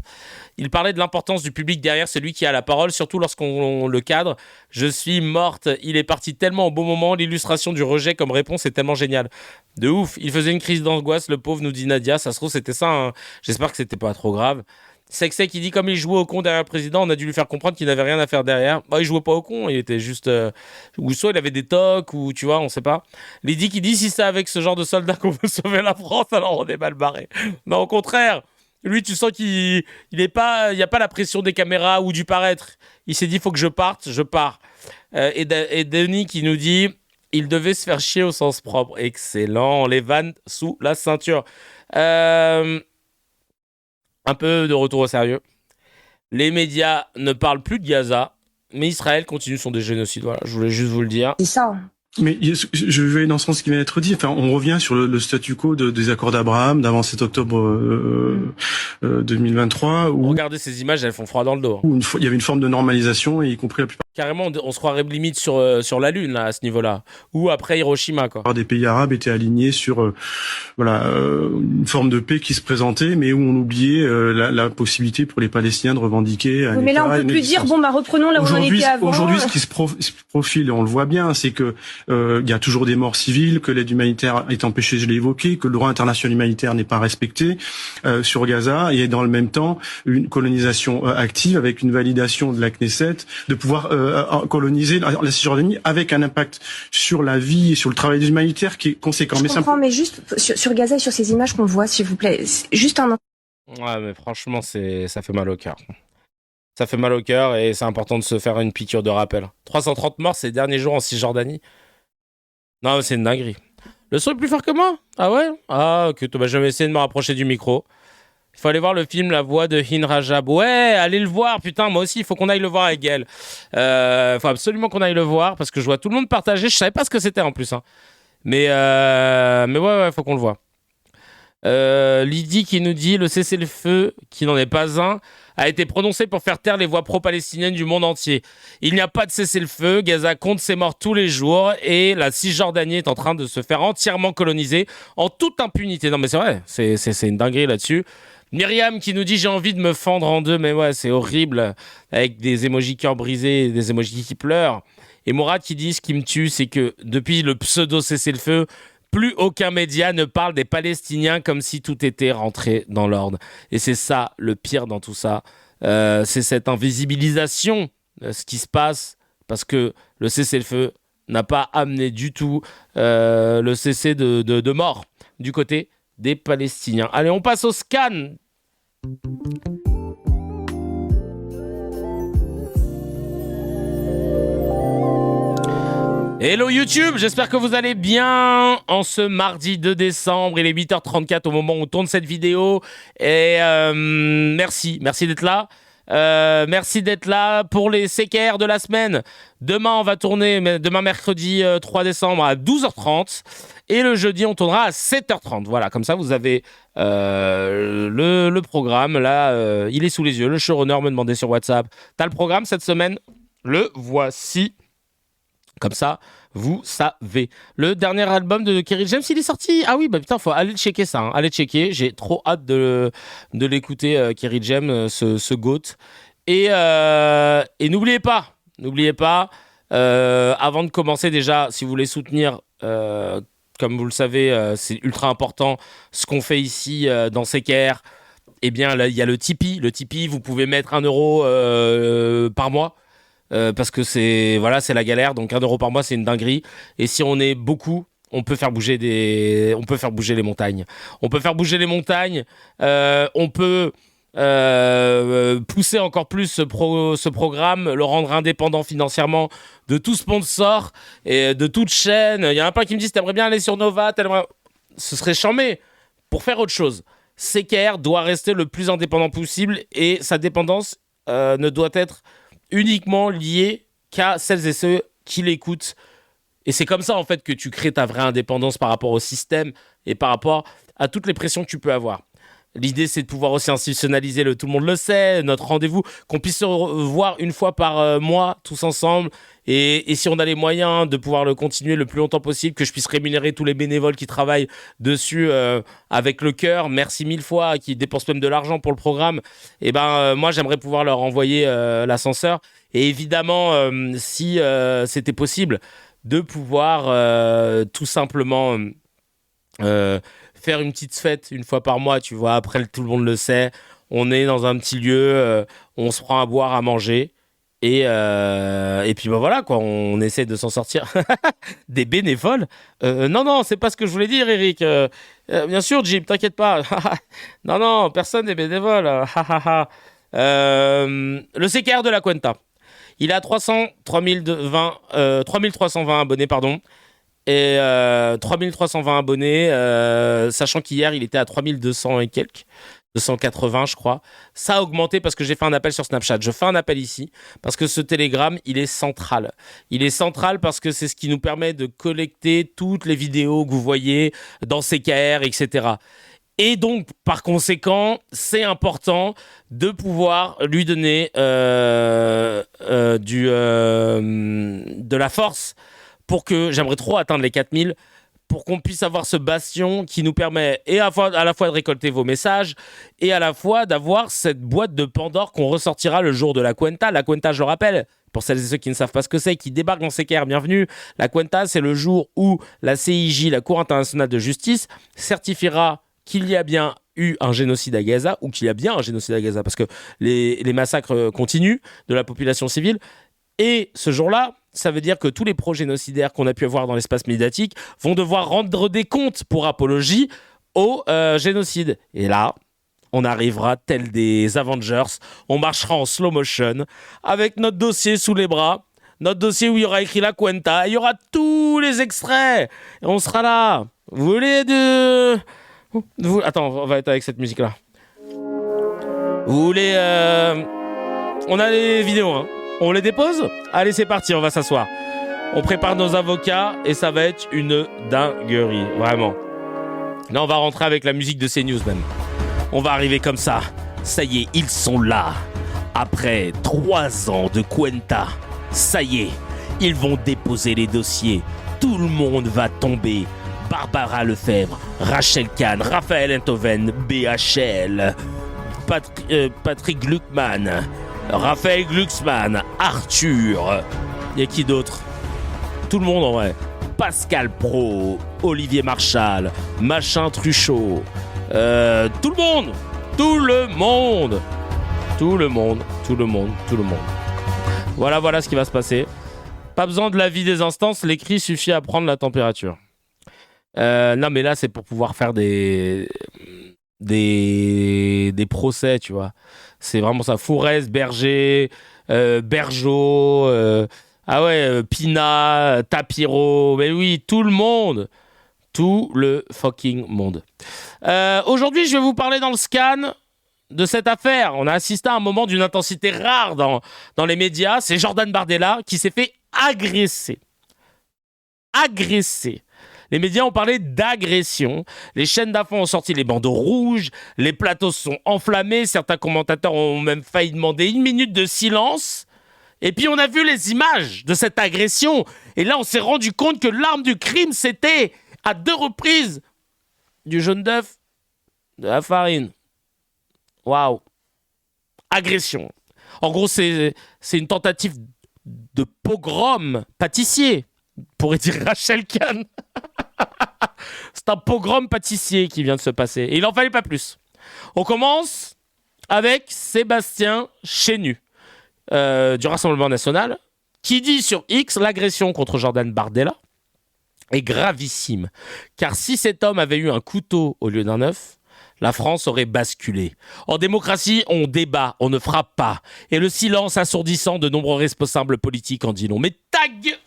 Il parlait de l'importance du public derrière celui qui a la parole, surtout lorsqu'on le cadre. Je suis morte, il est parti tellement au bon moment, l'illustration du rejet comme réponse est tellement géniale. De ouf, il faisait une crise d'angoisse, le pauvre, nous dit Nadia, ça se trouve c'était ça, hein. J'espère que c'était pas trop grave. Sexay qui dit comme il jouait au con derrière le président, on a dû lui faire comprendre qu'il n'avait rien à faire derrière. Bah, il jouait pas au con, il était juste. Ou soit il avait des tocs, ou tu vois, on sait pas. Lydie qui dit si c'est avec ce genre de soldat qu'on veut sauver la France, alors on est mal barré. Non, au contraire. Lui, tu sens qu'il est pas. Il n'y a pas la pression des caméras ou du paraître. Il s'est dit faut que je parte, je pars. Et Denis qui nous dit il devait se faire chier au sens propre. Excellent, les vannes sous la ceinture. Un peu de retour au sérieux. Les médias ne parlent plus de Gaza, mais Israël continue son génocide. Voilà, je voulais juste vous le dire. C'est ça. Mais je vais aller dans le sens qui vient d'être dit. Enfin, on revient sur le statu quo des accords d'Abraham d'avant 7 octobre 2023. Où, regardez ces images, elles font froid dans le dos. Où il y avait une forme de normalisation, y compris la plupart. Carrément, on se croirait limite sur la Lune là, à ce niveau-là. Ou après Hiroshima, quoi. Des pays arabes étaient alignés sur une forme de paix qui se présentait, mais où on oubliait la possibilité pour les Palestiniens de revendiquer. Oui, mais là, on peut plus dire bon, reprenons là où on en était avant. Aujourd'hui, ce qui se profile, et on le voit bien, c'est que il y a toujours des morts civiles, que l'aide humanitaire est empêchée, je l'ai évoqué, que le droit international humanitaire n'est pas respecté sur Gaza, et dans le même temps une colonisation active avec une validation de la Knesset de pouvoir coloniser la Cisjordanie avec un impact sur la vie et sur le travail des humanitaires qui est conséquent. Je comprends, mais juste sur Gaza et sur ces images qu'on voit, s'il vous plaît, juste un. Ouais, mais franchement, ça fait mal au cœur. Ça fait mal au cœur et c'est important de se faire une piqûre de rappel. 330 morts ces derniers jours en Cisjordanie. Non, c'est une dinguerie. Le son est plus fort que moi? Ah ouais? Ah, que tu vas jamais essayer de me rapprocher du micro. Il faut aller voir le film La Voix de Hind Rajab. Ouais, allez le voir, putain, moi aussi, il faut qu'on aille le voir avec elle. Il faut absolument qu'on aille le voir parce que je vois tout le monde partager. Je savais pas ce que c'était en plus. Hein. Mais ouais, faut qu'on le voit. Lydie qui nous dit le cessez-le-feu, qui n'en est pas un, a été prononcé pour faire taire les voix pro-palestiniennes du monde entier. Il n'y a pas de cessez-le-feu, Gaza compte ses morts tous les jours et la Cisjordanie est en train de se faire entièrement coloniser en toute impunité. Non mais c'est vrai, c'est une dinguerie là-dessus. Myriam qui nous dit j'ai envie de me fendre en deux, mais ouais c'est horrible, avec des émojis cœur brisés, des émojis qui pleurent. Et Mourad qui dit ce qui me tue, c'est que depuis le pseudo cessez-le-feu, plus aucun média ne parle des Palestiniens comme si tout était rentré dans l'ordre. Et c'est ça le pire dans tout ça. C'est cette invisibilisation de ce qui se passe parce que le cessez-le-feu n'a pas amené du tout le cessez de mort du côté des Palestiniens. Allez, on passe au scan. Hello YouTube, j'espère que vous allez bien en ce mardi 2 décembre. Il est 8h34 au moment où on tourne cette vidéo. Et merci d'être là. Merci d'être là pour les CKR de la semaine. Demain, on va tourner, demain mercredi 3 décembre à 12h30. Et le jeudi, on tournera à 7h30. Voilà, comme ça, vous avez le programme. Là, il est sous les yeux. Le showrunner me demandait sur WhatsApp. T'as le programme cette semaine? Le voici. Comme ça, vous savez. Le dernier album de Kerry James, il est sorti. Ah oui, bah putain, faut aller checker ça. Hein. Allez checker. J'ai trop hâte de l'écouter, Kerry James, ce GOAT. Et n'oubliez pas, avant de commencer déjà, si vous voulez soutenir, comme vous le savez, c'est ultra important ce qu'on fait ici dans CKR. Eh bien, là, il y a le Tipeee. Le Tipeee, vous pouvez mettre 1 euro par mois. Parce que c'est la galère, donc 1 euro par mois c'est une dinguerie, et si on est beaucoup on peut faire bouger les montagnes, on peut pousser encore plus ce programme, le rendre indépendant financièrement de tout sponsor et de toute chaîne. Il y a un plein qui me dit t'aimerais bien aller sur Nova, ce serait charmé pour faire autre chose. CKR doit rester le plus indépendant possible et sa dépendance ne doit être uniquement lié qu'à celles et ceux qui l'écoutent. Et c'est comme ça, en fait, que tu crées ta vraie indépendance par rapport au système et par rapport à toutes les pressions que tu peux avoir. L'idée, c'est de pouvoir aussi institutionnaliser tout le monde le sait, notre rendez-vous, qu'on puisse se voir une fois par mois, tous ensemble. Et si on a les moyens de pouvoir le continuer le plus longtemps possible, que je puisse rémunérer tous les bénévoles qui travaillent dessus avec le cœur, merci 1000 fois, qui dépensent même de l'argent pour le programme. Et moi, j'aimerais pouvoir leur envoyer l'ascenseur. Et évidemment, si c'était possible, de pouvoir tout simplement faire une petite fête une fois par mois, tu vois. Après, tout le monde le sait. On est dans un petit lieu, on se prend à boire, à manger. Et puis voilà, quoi, on essaie de s'en sortir. Des bénévoles non, c'est pas ce que je voulais dire, Eric. Bien sûr, Jim, t'inquiète pas. non, personne n'est bénévole. Le CKR de la Cuenta. Il a 3320 abonnés, pardon. Et 3320 abonnés, sachant qu'hier, il était à 3200 et quelques. 280, je crois. Ça a augmenté parce que j'ai fait un appel sur Snapchat. Je fais un appel ici parce que ce Telegram, il est central. Il est central parce que c'est ce qui nous permet de collecter toutes les vidéos que vous voyez dans CKR, etc. Et donc, par conséquent, c'est important de pouvoir lui donner de la force pour que, j'aimerais trop atteindre les 4000, pour qu'on puisse avoir ce bastion qui nous permet à la fois de récolter vos messages et à la fois d'avoir cette boîte de Pandore qu'on ressortira le jour de la Cuenta. La Cuenta, je le rappelle, pour celles et ceux qui ne savent pas ce que c'est, qui débarquent dans CKR, bienvenue. La Cuenta, c'est le jour où la CIJ, la Cour internationale de justice, certifiera qu'il y a bien eu un génocide à Gaza, ou qu'il y a bien un génocide à Gaza, parce que les massacres continuent de la population civile. Et ce jour-là, ça veut dire que tous les pro-génocidaires qu'on a pu avoir dans l'espace médiatique vont devoir rendre des comptes pour apologie au génocide. Et là, on arrivera tel des Avengers, on marchera en slow motion avec notre dossier sous les bras, notre dossier où il y aura écrit la Cuenta, il y aura tous les extraits, et on sera là. Vous voulez Attends, on va être avec cette musique-là. Vous voulez... On a les vidéos, hein. On les dépose ? Allez, c'est parti, on va s'asseoir. On prépare nos avocats et ça va être une dinguerie, vraiment. Là, on va rentrer avec la musique de CNews même. On va arriver comme ça. Ça y est, ils sont là. Après 3 ans de Cuenta, ça y est, ils vont déposer les dossiers. Tout le monde va tomber. Barbara Lefebvre, Rachel Kahn, Raphaël Enthoven, BHL, Patrick Glucksmann, Raphaël Glucksmann, Arthur. Il y a qui d'autre ? Tout le monde en vrai. Pascal Praud, Olivier Marchal, Machin Truchot. Tout le monde. Voilà ce qui va se passer. Pas besoin de l'avis des instances, l'écrit suffit à prendre la température. Non mais là c'est pour pouvoir faire des procès, tu vois. C'est vraiment ça. Fourès, Berger, Bergeau, Pina, Tapiro, mais oui, tout le monde. Tout le fucking monde. Aujourd'hui, je vais vous parler dans le scan de cette affaire. On a assisté à un moment d'une intensité rare dans les médias. C'est Jordan Bardella qui s'est fait agresser. Les médias ont parlé d'agression. Les chaînes d'infos ont sorti les bandeaux rouges. Les plateaux se sont enflammés. Certains commentateurs ont même failli demander 1 minute de silence. Et puis on a vu les images de cette agression. Et là, on s'est rendu compte que l'arme du crime, c'était à 2 reprises du jaune d'œuf, de la farine. Waouh. Agression. En gros, c'est une tentative de pogrom pâtissier, pourrait dire Rachel Kahn. C'est un pogrom pâtissier qui vient de se passer. Et il n'en fallait pas plus. On commence avec Sébastien Chenu du Rassemblement National qui dit sur X l'agression contre Jordan Bardella est gravissime. Car si cet homme avait eu un couteau au lieu d'un œuf, la France aurait basculé. En démocratie, on débat, on ne frappe pas. Et le silence assourdissant de nombreux responsables politiques en dit long. Mais tag!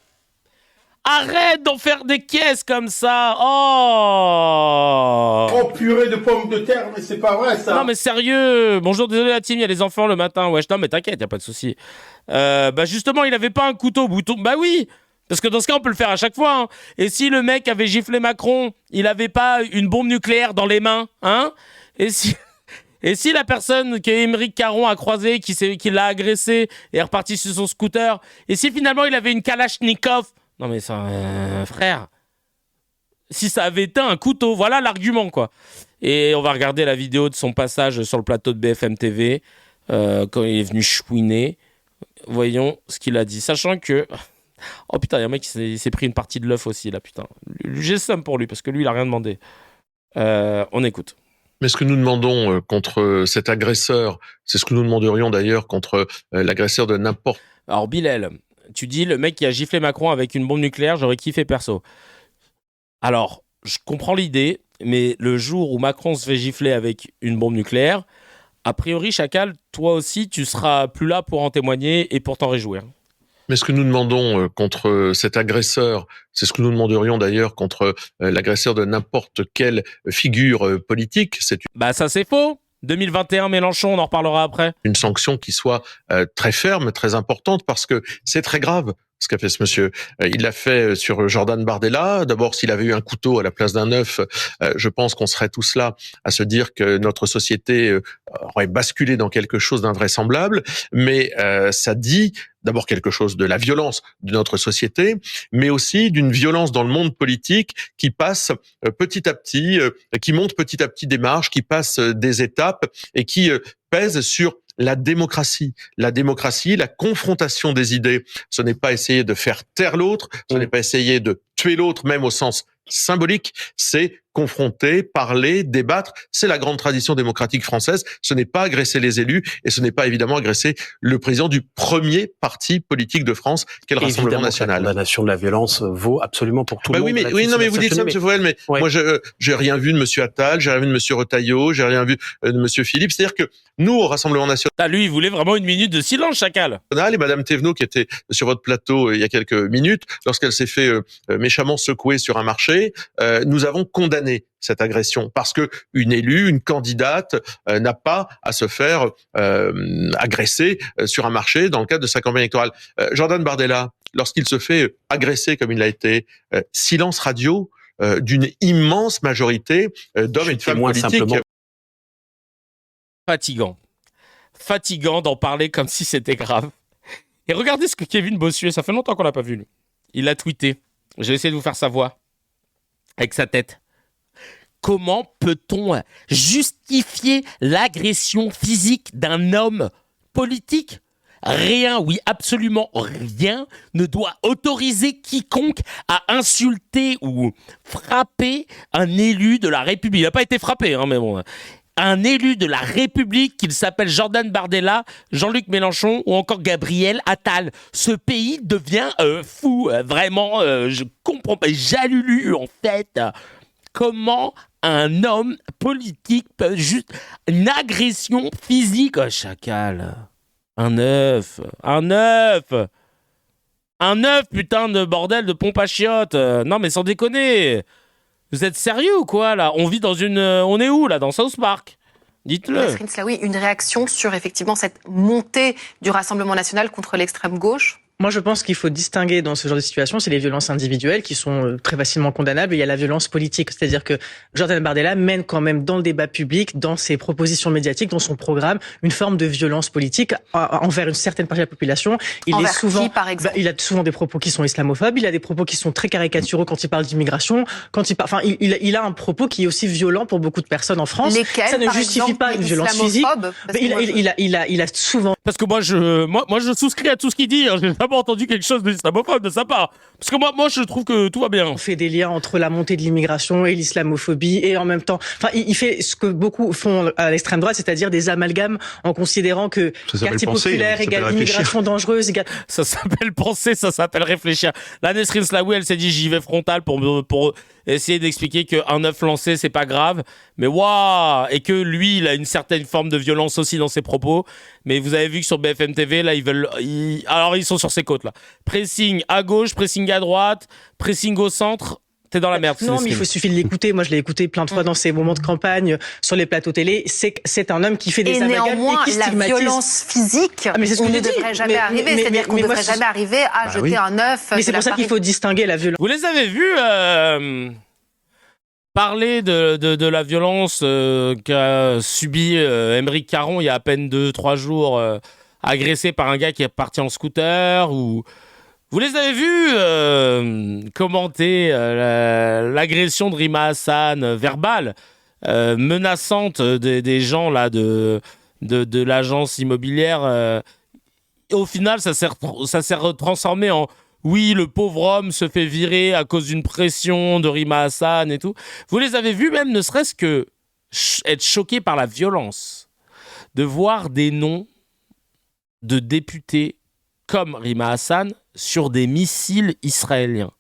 Arrête d'en faire des caisses comme ça. Oh purée de pommes de terre, mais c'est pas vrai ça. Non mais sérieux. Bonjour, désolé la team, il y a les enfants le matin. Wesh, non mais t'inquiète, y a pas de souci. Justement, il avait pas un couteau au bouton. Bah oui. Parce que dans ce cas, on peut le faire à chaque fois. Hein. Et si le mec avait giflé Macron, il avait pas une bombe nucléaire dans les mains, hein ? Et si la personne qu'Émeric Caron a croisée, qui l'a agressé, est reparti sur son scooter, et si finalement il avait une Kalachnikov, non mais ça, frère, si ça avait été un couteau, voilà l'argument quoi. Et on va regarder la vidéo de son passage sur le plateau de BFM TV, quand il est venu chouiner. Voyons ce qu'il a dit, sachant que... Oh putain, il y a un mec qui s'est pris une partie de l'œuf aussi, là, putain. J'ai le seum pour lui, parce que lui, il a rien demandé. On écoute. Mais ce que nous demandons contre cet agresseur, c'est ce que nous demanderions d'ailleurs contre l'agresseur de n'importe... Alors, Bilal, tu dis, le mec qui a giflé Macron avec une bombe nucléaire, j'aurais kiffé perso. Alors, je comprends l'idée, mais le jour où Macron se fait gifler avec une bombe nucléaire, a priori, Chacal, toi aussi, tu seras plus là pour en témoigner et pour t'en réjouir. Mais ce que nous demandons contre cet agresseur, c'est ce que nous demanderions d'ailleurs contre l'agresseur de n'importe quelle figure politique. Bah ça c'est faux. 2021 Mélenchon, on en reparlera après. Une sanction qui soit très ferme, très importante, parce que c'est très grave ce qu'a fait ce monsieur. Il l'a fait sur Jordan Bardella. D'abord, s'il avait eu un couteau à la place d'un œuf, je pense qu'on serait tous là à se dire que notre société aurait basculé dans quelque chose d'invraisemblable. Mais ça dit d'abord quelque chose de la violence de notre société, mais aussi d'une violence dans le monde politique qui passe petit à petit, qui monte petit à petit des marches, qui passe des étapes et qui pèse sur la démocratie, la confrontation des idées. Ce n'est pas essayer de faire taire l'autre, ce n'est pas essayer de tuer l'autre, même au sens symbolique, c'est confronter, parler, débattre. C'est la grande tradition démocratique française. Ce n'est pas agresser les élus et ce n'est pas évidemment agresser le président du premier parti politique de France, qu'est le Rassemblement National. La condamnation de la violence vaut absolument pour tout le monde. Mais vous dites ça, M. Fauvel, mais ouais. Moi, j'ai rien vu de M. Attal, j'ai rien vu de M. Retailleau, j'ai rien vu de M. Philippe. C'est-à-dire que nous, au Rassemblement National... Lui, il voulait vraiment 1 minute de silence, Chacal. Et Mme Thévenot, qui était sur votre plateau il y a quelques minutes, lorsqu'elle s'est fait méchamment secouer sur un marché, nous avons condamné condamner cette agression, parce que une élue, une candidate n'a pas à se faire agresser sur un marché dans le cadre de sa campagne électorale. Jordan Bardella, lorsqu'il se fait agresser comme il l'a été, silence radio d'une immense majorité d'hommes et de femmes politiques. Fatigant d'en parler comme si c'était grave. Et regardez ce que Kevin Bossuet, ça fait longtemps qu'on l'a pas vu, lui. Il a tweeté. J'ai essayé de vous faire sa voix avec sa tête. Comment peut-on justifier l'agression physique d'un homme politique ? Rien, oui, absolument rien ne doit autoriser quiconque à insulter ou frapper un élu de la République. Il n'a pas été frappé, hein, mais bon. Un élu de la République, qu'il s'appelle Jordan Bardella, Jean-Luc Mélenchon ou encore Gabriel Attal. Ce pays devient fou, vraiment, je comprends pas, jalulu en fait. Comment un homme politique peut juste... Une agression physique, oh, chacal. Un œuf, putain de bordel de pompe à chiottes. Non mais sans déconner. Vous êtes sérieux ou quoi là ? On vit dans une... On est où là ? Dans South Park ? Dites-le. Nasrin Slaoui, une réaction sur effectivement cette montée du Rassemblement national contre l'extrême gauche ? Moi, je pense qu'il faut distinguer dans ce genre de situation, c'est les violences individuelles qui sont très facilement condamnables et il y a la violence politique. C'est-à-dire que Jordan Bardella mène quand même dans le débat public, dans ses propositions médiatiques, dans son programme, une forme de violence politique envers une certaine partie de la population. Envers qui, par exemple ? Il a souvent des propos qui sont islamophobes, il a des propos qui sont très caricaturaux quand il parle d'immigration, il a un propos qui est aussi violent pour beaucoup de personnes en France. Lesquels, ça ne justifie pas une violence physique. Il a souvent... Parce que moi je souscris à tout ce qu'il dit. J'ai jamais entendu quelque chose d'islamophobe de sa part. Parce que moi je trouve que tout va bien. On fait des liens entre la montée de l'immigration et l'islamophobie et en même temps, il fait ce que beaucoup font à l'extrême droite, c'est-à-dire des amalgames en considérant que quartier populaire égale immigration dangereuse égale... Ça s'appelle penser, ça s'appelle réfléchir. Là, Nasrin Slaoui, elle s'est dit j'y vais frontal pour essayer d'expliquer qu'un œuf lancé, c'est pas grave. Mais waouh! Et que lui, il a une certaine forme de violence aussi dans ses propos. Mais vous avez vu que sur BFM TV, là, ils sont sur ses côtes, là. Pressing à gauche, pressing à droite, pressing au centre. T'es dans la merde. Non, mais il suffit de l'écouter. Moi, je l'ai écouté plein de fois dans ses moments de campagne, sur les plateaux télé. C'est un homme qui fait des amalgames et qui stigmatise. La violence physique, mais c'est ce on ne devrait jamais arriver. C'est-à-dire qu'on ne devrait jamais arriver à jeter un œuf. Mais c'est pour ça qu'il faut distinguer la violence. Vous les avez vus parler de la violence qu'a subi Aymeric Caron il y a à peine 2-3 jours, agressé par un gars qui est parti en scooter ou... Vous les avez vus commenter l'agression de Rima Hassan, verbale, menaçante des gens là de l'agence immobilière. Au final, ça s'est transformé en oui, le pauvre homme se fait virer à cause d'une pression de Rima Hassan et tout. Vous les avez vus même, ne serait-ce que être choqués par la violence, de voir des noms de députés comme Rima Hassan sur des missiles israéliens,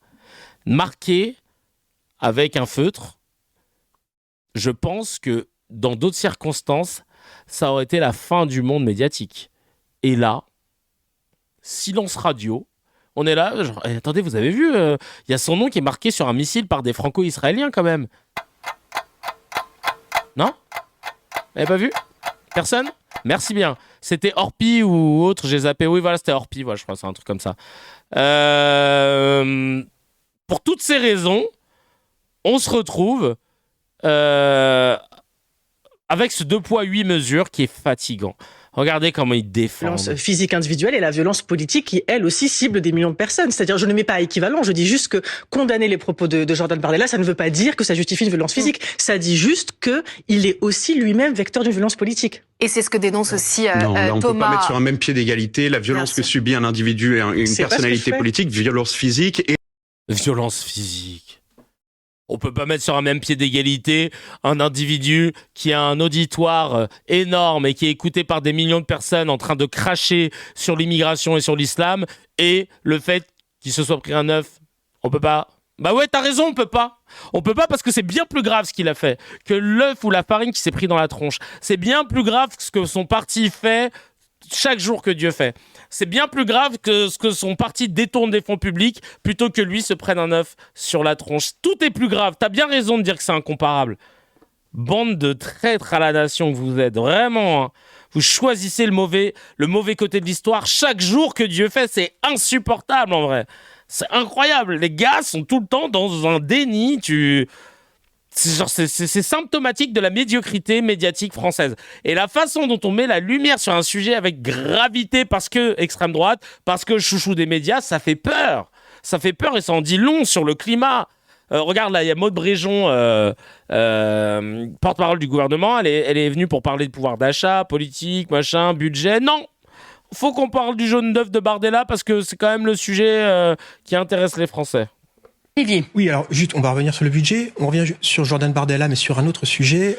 marqués avec un feutre. Je pense que dans d'autres circonstances, ça aurait été la fin du monde médiatique. Et là, silence radio. On est là, genre, attendez, vous avez vu, y a son nom qui est marqué sur un missile par des franco-israéliens quand même. Non ? Vous n'avez pas vu ? Personne ? Merci bien. C'était Orpi ou autre, j'ai zappé. Oui, voilà, c'était Orpi, voilà, je crois, c'est un truc comme ça. Pour toutes ces raisons, on se retrouve avec ce 2 poids 8 mesures qui est fatigant. Regardez comment ils défendent. La violence physique individuelle et la violence politique qui, elle aussi, cible des millions de personnes. C'est-à-dire, je ne mets pas équivalent, je dis juste que condamner les propos de Jordan Bardella, ça ne veut pas dire que ça justifie une violence physique. Ça dit juste qu'il est aussi lui-même vecteur d'une violence politique. Et c'est ce que dénonce aussi non, là, on Thomas. peut pas mettre sur un même pied d'égalité la violence que subit un individu et une personnalité politique, violence physique et... Violence physique. On peut pas mettre sur un même pied d'égalité un individu qui a un auditoire énorme et qui est écouté par des millions de personnes en train de cracher sur l'immigration et sur l'islam et le fait qu'il se soit pris un œuf. On peut pas. Bah ouais, t'as raison, on peut pas. On peut pas parce que c'est bien plus grave ce qu'il a fait que l'œuf ou la farine qui s'est pris dans la tronche. C'est bien plus grave que ce que son parti fait chaque jour que Dieu fait. c'est bien plus grave que ce que son parti détourne des fonds publics plutôt que lui se prenne un œuf sur la tronche. Tout est plus grave. T'as bien raison de dire que c'est incomparable. Bande de traîtres à la nation que vous êtes, vraiment. Hein. Vous choisissez le mauvais côté de l'histoire chaque jour que Dieu fait. C'est insupportable en vrai. C'est incroyable. Les gars sont tout le temps dans un déni. C'est symptomatique de la médiocrité médiatique française. Et la façon dont on met la lumière sur un sujet avec gravité parce que extrême droite, parce que chouchou des médias, ça fait peur. Ça fait peur et ça en dit long sur le climat. Regarde là, il y a Maud Bréjon, porte-parole du gouvernement. Elle est venue pour parler de pouvoir d'achat, politique, machin, budget. Non, faut qu'on parle du jaune d'œuf de Bardella parce que c'est quand même le sujet qui intéresse les Français. Oui, alors juste, on va revenir sur le budget. On revient sur Jordan Bardella, mais sur un autre sujet.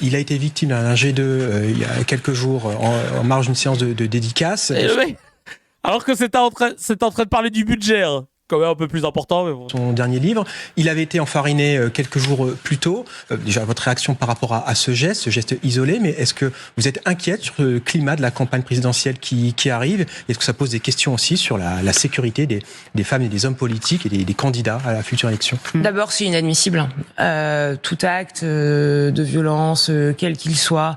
Il a été victime d'un G2 il y a quelques jours en marge d'une séance de dédicace. Alors que c'est en train de parler du budget. Hein. Quand même un peu plus important. Mais bon. Son dernier livre. Il avait été enfariné quelques jours plus tôt. Déjà, votre réaction par rapport à ce geste isolé, mais est-ce que vous êtes inquiète sur le climat de la campagne présidentielle qui arrive? Est-ce que ça pose des questions aussi sur la sécurité des femmes et des hommes politiques et des candidats à la future élection? D'abord, c'est inadmissible. Tout acte de violence, quel qu'il soit,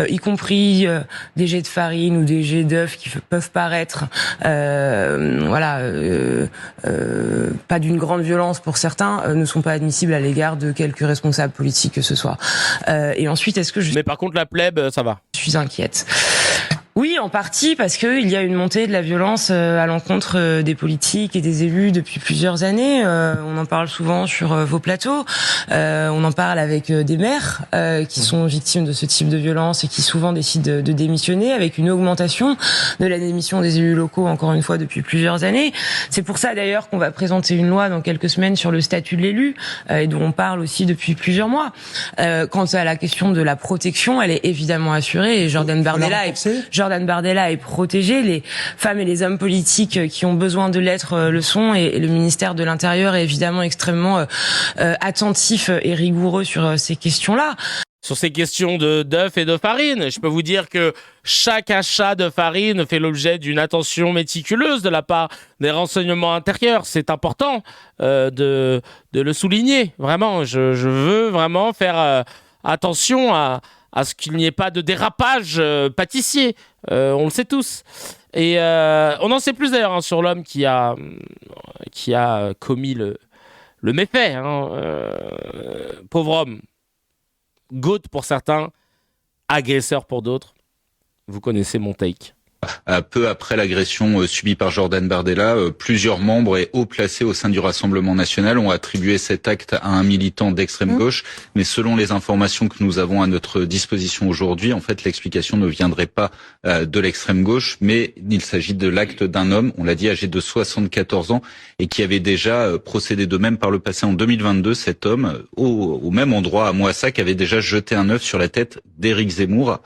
y compris des jets de farine ou des jets d'œufs qui peuvent paraître pas d'une grande violence pour certains, ne sont pas admissibles à l'égard de quelques responsables politiques que ce soit. Et ensuite, est-ce que Mais par contre, la plèbe, ça va. Je suis inquiète. Oui, en partie parce qu'il y a une montée de la violence à l'encontre des politiques et des élus depuis plusieurs années. On en parle souvent sur vos plateaux. On en parle avec des maires qui sont victimes de ce type de violence et qui souvent décident de démissionner, avec une augmentation de la démission des élus locaux, encore une fois, depuis plusieurs années. C'est pour ça d'ailleurs qu'on va présenter une loi dans quelques semaines sur le statut de l'élu et dont on parle aussi depuis plusieurs mois. Quant à la question de la protection, elle est évidemment assurée et Jordan Bardella est protégé. Les femmes et les hommes politiques qui ont besoin de l'être le sont et le ministère de l'Intérieur est évidemment extrêmement attentif et rigoureux sur ces questions-là. Sur ces questions d'œufs et de farine, je peux vous dire que chaque achat de farine fait l'objet d'une attention méticuleuse de la part des renseignements intérieurs. C'est important de le souligner. Vraiment, je veux vraiment faire attention à ce qu'il n'y ait pas de dérapage pâtissier. On le sait tous. Et on en sait plus d'ailleurs sur l'homme qui a commis le méfait. Pauvre homme. Goat pour certains, agresseur pour d'autres. Vous connaissez mon take. Peu après l'agression subie par Jordan Bardella, plusieurs membres et hauts placés au sein du Rassemblement national ont attribué cet acte à un militant d'extrême gauche. Mais selon les informations que nous avons à notre disposition aujourd'hui, en fait, l'explication ne viendrait pas de l'extrême gauche, mais il s'agit de l'acte d'un homme, on l'a dit, âgé de 74 ans et qui avait déjà procédé de même par le passé. En 2022, cet homme, au même endroit à Moissac, avait déjà jeté un œuf sur la tête d'Éric Zemmour.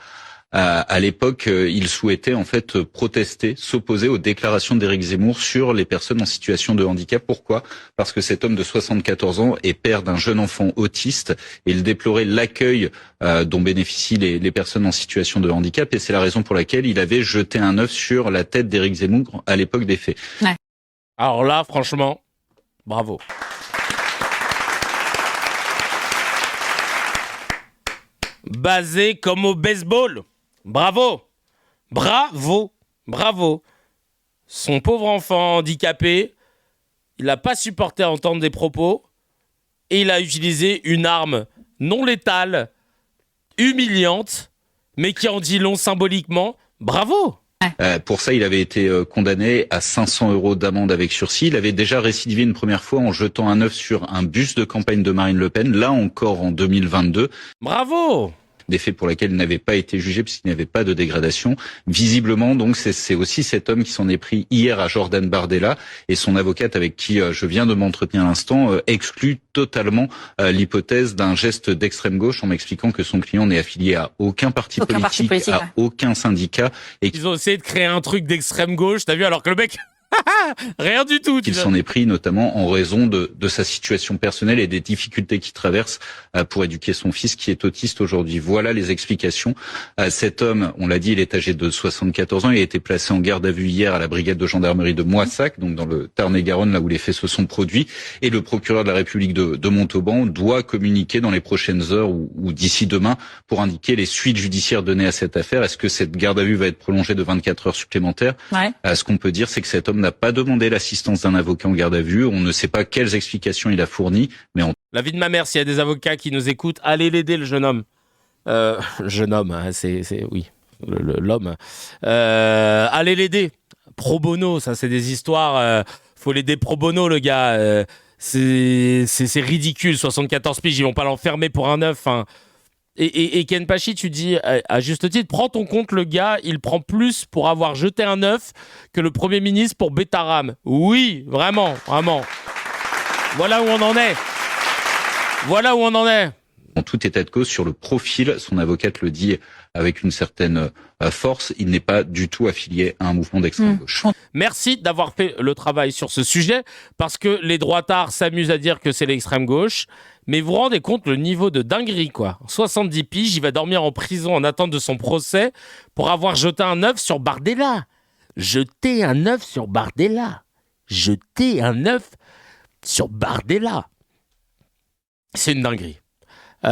À l'époque, il souhaitait en fait protester, s'opposer aux déclarations d'Éric Zemmour sur les personnes en situation de handicap. Pourquoi ? Parce que cet homme de 74 ans est père d'un jeune enfant autiste et il déplorait l'accueil dont bénéficient les personnes en situation de handicap et c'est la raison pour laquelle il avait jeté un œuf sur la tête d'Éric Zemmour à l'époque des faits. Ouais. Alors là, franchement, bravo. Basé comme au baseball. Bravo. Bravo. Bravo. Son pauvre enfant handicapé, il n'a pas supporté à entendre des propos et il a utilisé une arme non létale, humiliante, mais qui en dit long symboliquement. Bravo. Pour ça, il avait été condamné à 500 € d'amende avec sursis. Il avait déjà récidivé une première fois en jetant un œuf sur un bus de campagne de Marine Le Pen, là encore en 2022. Bravo. Des faits pour lesquels il n'avait pas été jugé puisqu'il n'y avait pas de dégradation. Visiblement, donc, c'est aussi cet homme qui s'en est pris hier à Jordan Bardella et son avocate avec qui je viens de m'entretenir à l'instant exclut totalement l'hypothèse d'un geste d'extrême gauche en m'expliquant que son client n'est affilié à aucun parti politique, à aucun syndicat. Ils ont essayé de créer un truc d'extrême gauche, t'as vu, alors que le mec... Rien du tout. Il s'en est pris notamment en raison de sa situation personnelle et des difficultés qu'il traverse pour éduquer son fils qui est autiste aujourd'hui. Voilà les explications. Cet homme, on l'a dit, il est âgé de 74 ans. Il a été placé en garde à vue hier à la brigade de gendarmerie de Moissac, donc dans le Tarn-et-Garonne, là où les faits se sont produits. Et le procureur de la République de Montauban doit communiquer dans les prochaines heures ou d'ici demain pour indiquer les suites judiciaires données à cette affaire. Est-ce que cette garde à vue va être prolongée de 24 heures supplémentaires? Ce qu'on peut dire, c'est que cet homme n'a pas demandé l'assistance d'un avocat en garde à vue. On ne sait pas quelles explications il a fournies, mais La vie de ma mère, s'il y a des avocats qui nous écoutent, allez l'aider, le jeune homme. Jeune homme, hein, oui, l'homme. Allez l'aider. Pro bono, ça c'est des histoires. Faut l'aider pro bono, le gars. C'est ridicule. 74 piges, ils vont pas l'enfermer pour un œuf. Hein. Et Ken Pachi, tu dis à juste titre, prends ton compte, le gars, il prend plus pour avoir jeté un œuf que le Premier ministre pour Betaram. Oui, vraiment, vraiment. Voilà où on en est. Voilà où on en est. En tout état de cause, sur le profil, son avocate le dit avec une certaine force, il n'est pas du tout affilié à un mouvement d'extrême gauche. Merci d'avoir fait le travail sur ce sujet, parce que les droitards s'amusent à dire que c'est l'extrême gauche, mais vous vous rendez compte le niveau de dinguerie, quoi. 70 piges, il va dormir en prison en attente de son procès pour avoir jeté un œuf sur Bardella. Jeter un œuf sur Bardella. Jeter un œuf sur Bardella. C'est une dinguerie. Et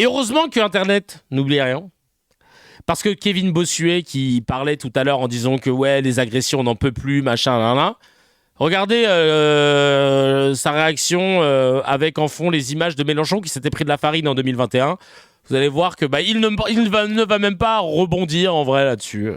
heureusement que Internet n'oublie rien. Parce que Kevin Bossuet, qui parlait tout à l'heure en disant que ouais, les agressions, on n'en peut plus, machin, là. Regardez sa réaction avec en fond les images de Mélenchon qui s'était pris de la farine en 2021. Vous allez voir que il ne va même pas rebondir en vrai là-dessus.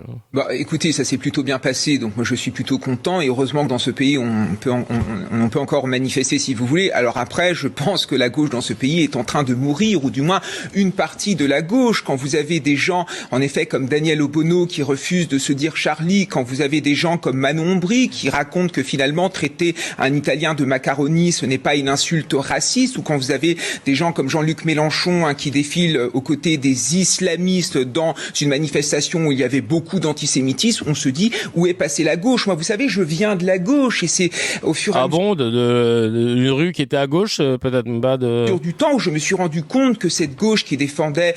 Écoutez, ça s'est plutôt bien passé, donc moi je suis plutôt content et heureusement que dans ce pays on peut encore manifester si vous voulez. Alors après, je pense que la gauche dans ce pays est en train de mourir, ou du moins une partie de la gauche. Quand vous avez des gens, en effet, comme Daniel Obono qui refuse de se dire Charlie, quand vous avez des gens comme Manon Ombry qui racontent que finalement traiter un Italien de macaroni ce n'est pas une insulte raciste, ou quand vous avez des gens comme Jean-Luc Mélenchon qui défilent aux côtés des islamistes dans une manifestation où il y avait beaucoup d'antisémitisme, on se dit où est passée la gauche. Moi, vous savez, je viens de la gauche et c'est au fur et à mesure une rue qui était à gauche, peut-être pas de du temps où je me suis rendu compte que cette gauche qui défendait,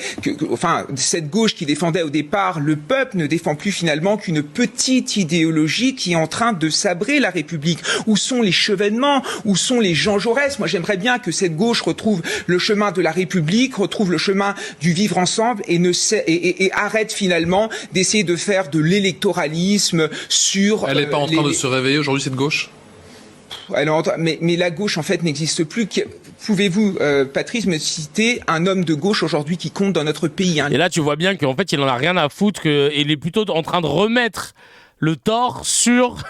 cette gauche qui défendait au départ le peuple ne défend plus finalement qu'une petite idéologie qui est en train de sabrer la République. Où sont les chevènements? Où sont les Jean Jaurès? Moi, j'aimerais bien que cette gauche retrouve le chemin de la République, retrouve le chemin du vivre ensemble et arrête finalement d'essayer de faire de l'électoralisme sur... Elle n'est pas en train de se réveiller aujourd'hui, cette gauche? Mais la gauche en fait n'existe plus. Pouvez-vous, Patrice, me citer un homme de gauche aujourd'hui qui compte dans notre pays? Et là tu vois bien qu'en fait il en a rien à foutre, qu'il est plutôt en train de remettre le tort sur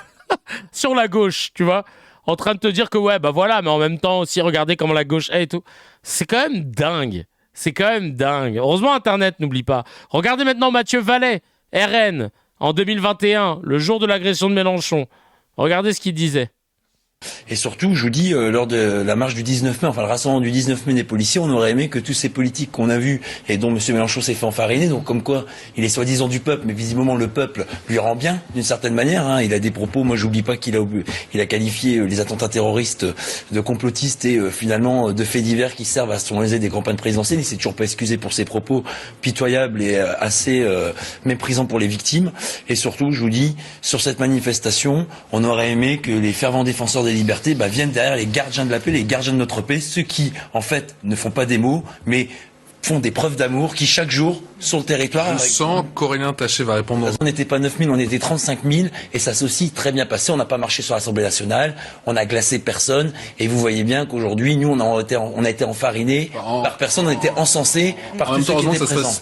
la gauche, tu vois, en train de te dire que ouais bah voilà, mais en même temps aussi regardez comment la gauche est et tout. C'est quand même dingue. C'est quand même dingue. Heureusement, Internet n'oublie pas. Regardez maintenant Mathieu Vallet, RN, en 2021, le jour de l'agression de Mélenchon. Regardez ce qu'il disait. Et surtout, je vous dis, lors de la marche du 19 mai, enfin le rassemblement du 19 mai des policiers, on aurait aimé que tous ces politiques qu'on a vus et dont M. Mélenchon s'est fait enfariner, donc comme quoi il est soi-disant du peuple, mais visiblement le peuple lui rend bien d'une certaine manière. Hein. Il a des propos, moi j'oublie pas qu'il a qualifié les attentats terroristes de complotistes et finalement de faits divers qui servent à sonoriser des campagnes présidentielles. Il s'est toujours pas excusé pour ses propos pitoyables et assez méprisants pour les victimes. Et surtout, je vous dis, sur cette manifestation, on aurait aimé que les fervents défenseurs des libertés viennent derrière les gardiens de la paix, les gardiens de notre paix, ceux qui en fait ne font pas des mots mais font des preuves d'amour, qui chaque jour sur le territoire... Je sens qu'Aurélien Taché va répondre. On n'était pas 9 000, on était 35 000 et ça s'est aussi très bien passé. On n'a pas marché sur l'Assemblée nationale, on n'a glacé personne et vous voyez bien qu'aujourd'hui nous on a été enfarinés par personne, on a été encensés par tous ceux qui étaient présents.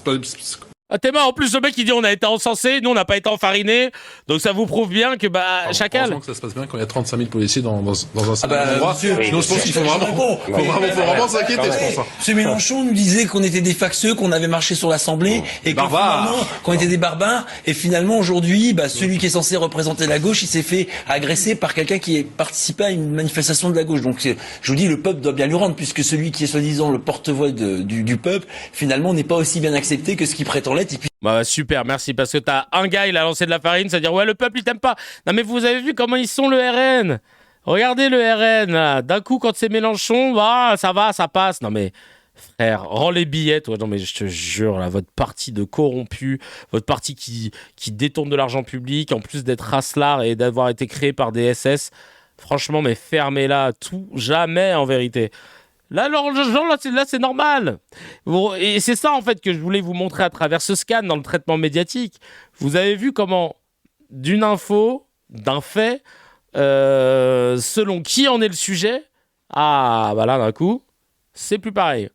Ah, t'es marrant. En plus, le mec, il dit on a été encensés, nous, on n'a pas été enfarinés. Donc, ça vous prouve bien que, chacal. Heureusement que ça se passe bien quand il y a 35 000 policiers dans un certain endroit. Sinon, je pense qu'il faut vraiment s'inquiéter, je pense. Ce Mélenchon nous disait qu'on était des factieux, qu'on avait marché sur l'Assemblée, et que finalement, qu'on était des barbares. Et finalement, aujourd'hui, celui qui est censé représenter la gauche, il s'est fait agresser par quelqu'un qui participait à une manifestation de la gauche. Donc, je vous dis, le peuple doit bien lui rendre, puisque celui qui est soi-disant le porte-voix du peuple, finalement, n'est pas aussi bien accepté que ce qui prétend branlette et puis... Bah super, merci, parce que t'as un gars, il a lancé de la farine, c'est-à-dire ouais, le peuple il t'aime pas. Non mais vous avez vu comment ils sont le RN. Regardez le RN là. D'un coup quand c'est Mélenchon, bah ça va, ça passe. Non mais frère, rends les billets toi. Non mais je te jure là, votre parti de corrompus, votre parti qui détourne de l'argent public, en plus d'être racelard et d'avoir été créé par des SS. Franchement, mais fermez-la tout, jamais en vérité. Là, c'est normal. Et c'est ça, en fait, que je voulais vous montrer à travers ce scan dans le traitement médiatique. Vous avez vu comment, d'une info, d'un fait, selon qui en est le sujet, ah, bah là, d'un coup, c'est plus pareil.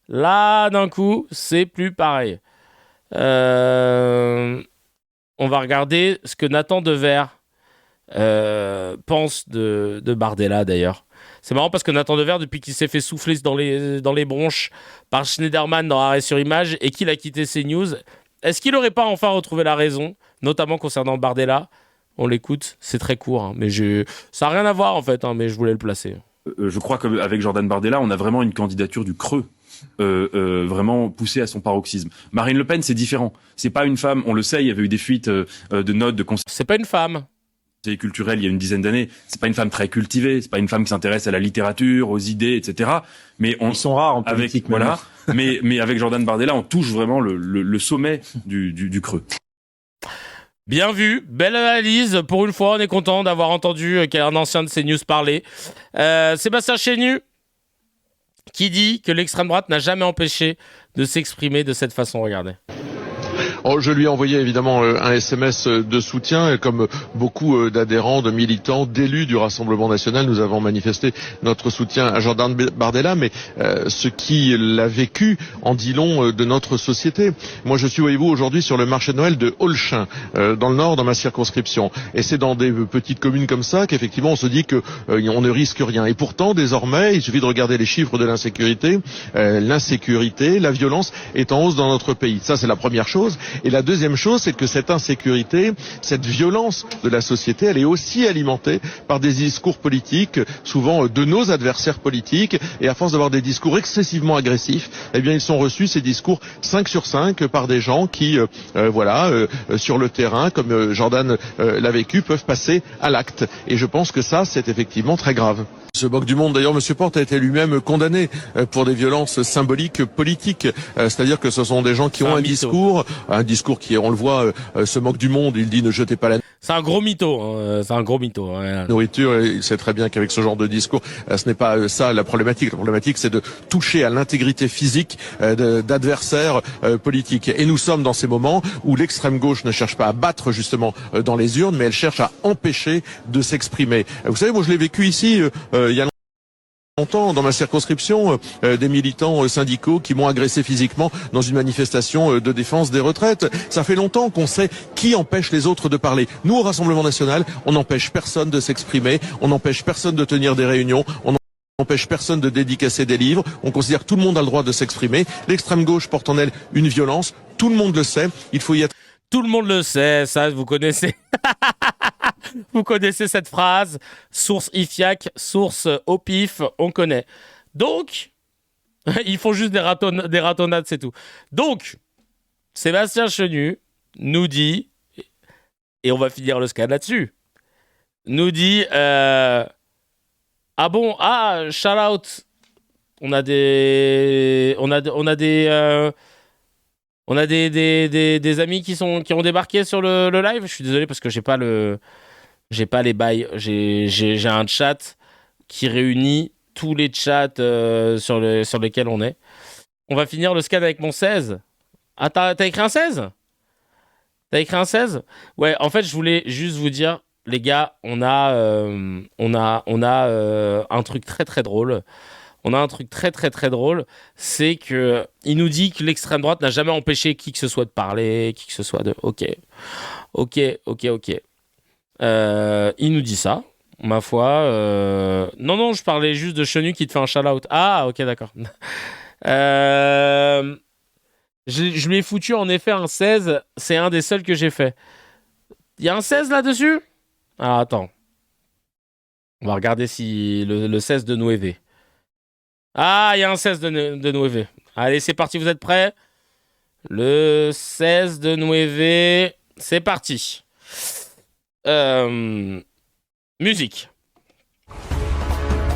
Là, d'un coup, c'est plus pareil. On va regarder ce que Nathan Devers pense de Bardella, d'ailleurs. C'est marrant parce que Nathan Devers, depuis qu'il s'est fait souffler dans les bronches par Schneiderman dans Arrêt sur Image et qu'il a quitté CNews, est-ce qu'il n'aurait pas enfin retrouvé la raison, notamment concernant Bardella? On l'écoute, c'est très court, hein, mais ça n'a rien à voir en fait, hein, mais je voulais le placer. Je crois qu'avec Jordan Bardella, on a vraiment une candidature du creux. Vraiment poussée à son paroxysme. Marine Le Pen, c'est différent. C'est pas une femme, on le sait, il y avait eu des fuites de notes de conseils. C'est pas une femme. Culturelle il y a une dizaine d'années, c'est pas une femme très cultivée, c'est pas une femme qui s'intéresse à la littérature, aux idées, etc. Mais ils sont rares en politique, voilà. mais avec Jordan Bardella, on touche vraiment le sommet du creux. Bien vu, belle analyse. Pour une fois, on est content d'avoir entendu un ancien de CNews parler. Sébastien Chenu, qui dit que l'extrême droite n'a jamais empêché de s'exprimer de cette façon. Regardez. Oh, je lui ai envoyé évidemment un SMS de soutien, et comme beaucoup d'adhérents, de militants, d'élus du Rassemblement national, nous avons manifesté notre soutien à Jordan Bardella, mais ce qu'il a vécu en dit long de notre société. Moi je suis, voyez-vous, aujourd'hui sur le marché de Noël de Holchin, dans le Nord, dans ma circonscription, et c'est dans des petites communes comme ça qu'effectivement on se dit que on ne risque rien, et pourtant désormais il suffit de regarder les chiffres de l'insécurité, la violence est en hausse dans notre pays. Ça c'est la première chose. Et la deuxième chose, c'est que cette insécurité, cette violence de la société, elle est aussi alimentée par des discours politiques, souvent de nos adversaires politiques, et à force d'avoir des discours excessivement agressifs, eh bien ils sont reçus, ces discours 5 sur 5, par des gens qui, sur le terrain, comme Jordan l'a vécu, peuvent passer à l'acte. Et je pense que ça, c'est effectivement très grave. Se moque du monde. D'ailleurs, M. Porte a été lui-même condamné pour des violences symboliques politiques. C'est-à-dire que ce sont des gens qui ont un discours qui, on le voit, se moque du monde. Il dit ne jetez pas la C'est un gros mytho. Hein. C'est un gros mytho. Ouais. Nourriture. Il sait très bien qu'avec ce genre de discours, ce n'est pas ça la problématique. La problématique, c'est de toucher à l'intégrité physique d'adversaires politiques. Et nous sommes dans ces moments où l'extrême gauche ne cherche pas à battre justement dans les urnes, mais elle cherche à empêcher de s'exprimer. Vous savez, moi je l'ai vécu ici. Il y a longtemps dans ma circonscription, des militants syndicaux qui m'ont agressé physiquement dans une manifestation de défense des retraites. Ça fait longtemps qu'on sait qui empêche les autres de parler. Nous, au Rassemblement national, on n'empêche personne de s'exprimer, on n'empêche personne de tenir des réunions, on n'empêche personne de dédicacer des livres, on considère que tout le monde a le droit de s'exprimer. L'extrême gauche porte en elle une violence, tout le monde le sait, il faut y être... Tout le monde le sait, ça vous connaissez. Vous connaissez cette phrase, source IFIAC, source au pif, on connaît. Donc, ils font juste des ratonnades, c'est tout. Donc, Sébastien Chenu nous dit, et on va finir le scan là-dessus, nous dit, shout out, on a des amis qui ont débarqué sur le live. Je suis désolé parce que j'ai pas les bails. J'ai un chat qui réunit tous les chats sur lesquels on est. On va finir le scan avec mon 16. Ah, t'as écrit un 16 ? T'as écrit un 16 ? Ouais, en fait, je voulais juste vous dire, les gars, on a un truc très très drôle. On a un truc très très très drôle, c'est que il nous dit que l'extrême droite n'a jamais empêché qui que ce soit de parler, qui que ce soit de... Ok. Il nous dit ça, ma foi. Non, je parlais juste de Chenu qui te fait un shout-out. Ah, ok, d'accord. Je lui ai foutu en effet un 16, c'est un des seuls que j'ai fait. Il y a un 16 là-dessus ? Ah, attends. On va regarder si le 16 de Nueve. Ah, il y a un 16 de Nueve. Allez, c'est parti, vous êtes prêts ? Le 16 de Nueve, c'est parti. Musique.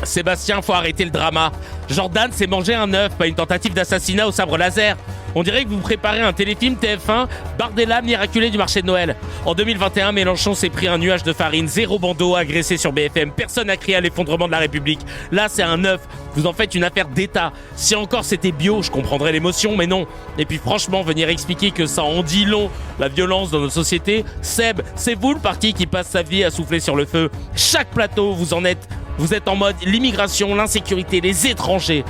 Sébastien, faut arrêter le drama. Jordan s'est mangé un œuf, pas une tentative d'assassinat au sabre laser. On dirait que vous préparez un téléfilm TF1, Bardella miraculé du marché de Noël. En 2021, Mélenchon s'est pris un nuage de farine, 0 bandeau agressé sur BFM. Personne n'a crié à l'effondrement de la République. Là, c'est un œuf. Vous en faites une affaire d'État. Si encore c'était bio, je comprendrais l'émotion, mais non. Et puis franchement, venir expliquer que ça en dit long, la violence dans notre société. Seb, c'est vous le parti qui passe sa vie à souffler sur le feu. Chaque plateau, vous en êtes. Vous êtes en mode l'immigration, l'insécurité, les étrangers,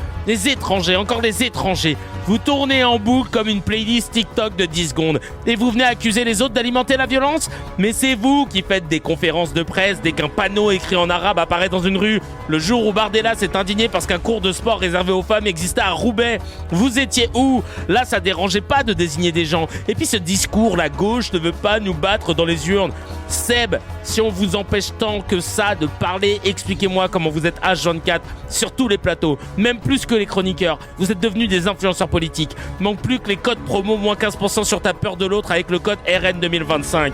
encore les étrangers. Vous tournez en boucle comme une playlist TikTok de 10 secondes et vous venez accuser les autres d'alimenter la violence. Mais c'est vous qui faites des conférences de presse dès qu'un panneau écrit en arabe apparaît dans une rue. Le jour où Bardella s'est indigné parce qu'un cours de sport réservé aux femmes existait à Roubaix. Vous étiez où? Là, ça dérangeait pas de désigner des gens. Et puis ce discours, la gauche ne veut pas nous battre dans les urnes. Seb, si on vous empêche tant que ça de parler, expliquez-moi comment vous êtes H24 sur tous les plateaux, même plus que les chroniqueurs. Vous êtes devenus des influenceurs politiques. Manque plus que les codes promo moins 15% sur ta peur de l'autre avec le code RN 2025.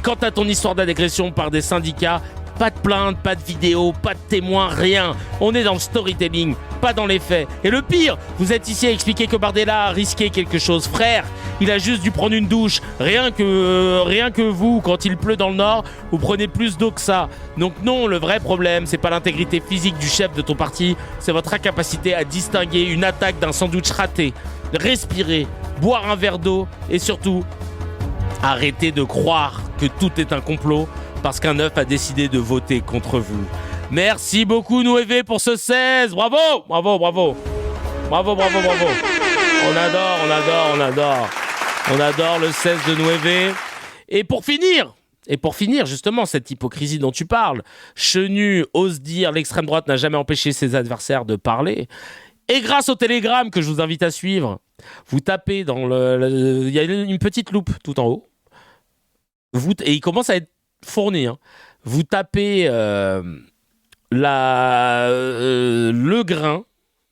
Quant à ton histoire d'agression par des syndicats, pas de plainte, pas de vidéo, pas de témoins, rien. On est dans le storytelling, pas dans les faits. Et le pire, vous êtes ici à expliquer que Bardella a risqué quelque chose. Frère, il a juste dû prendre une douche. Rien que vous, quand il pleut dans le Nord, vous prenez plus d'eau que ça. Donc non, le vrai problème, c'est pas l'intégrité physique du chef de ton parti, c'est votre incapacité à distinguer une attaque d'un sandwich raté. Respirer, boire un verre d'eau et surtout, arrêtez de croire que tout est un complot parce qu'un œuf a décidé de voter contre vous. Merci beaucoup Nueve pour ce 16. Bravo. On adore le 16 de Nueve. Et pour finir justement cette hypocrisie dont tu parles, Chenu ose dire l'extrême droite n'a jamais empêché ses adversaires de parler. Et grâce au télégramme que je vous invite à suivre, vous tapez dans il y a une petite loupe tout en haut. Et il commence à être fourni. Vous tapez le grain,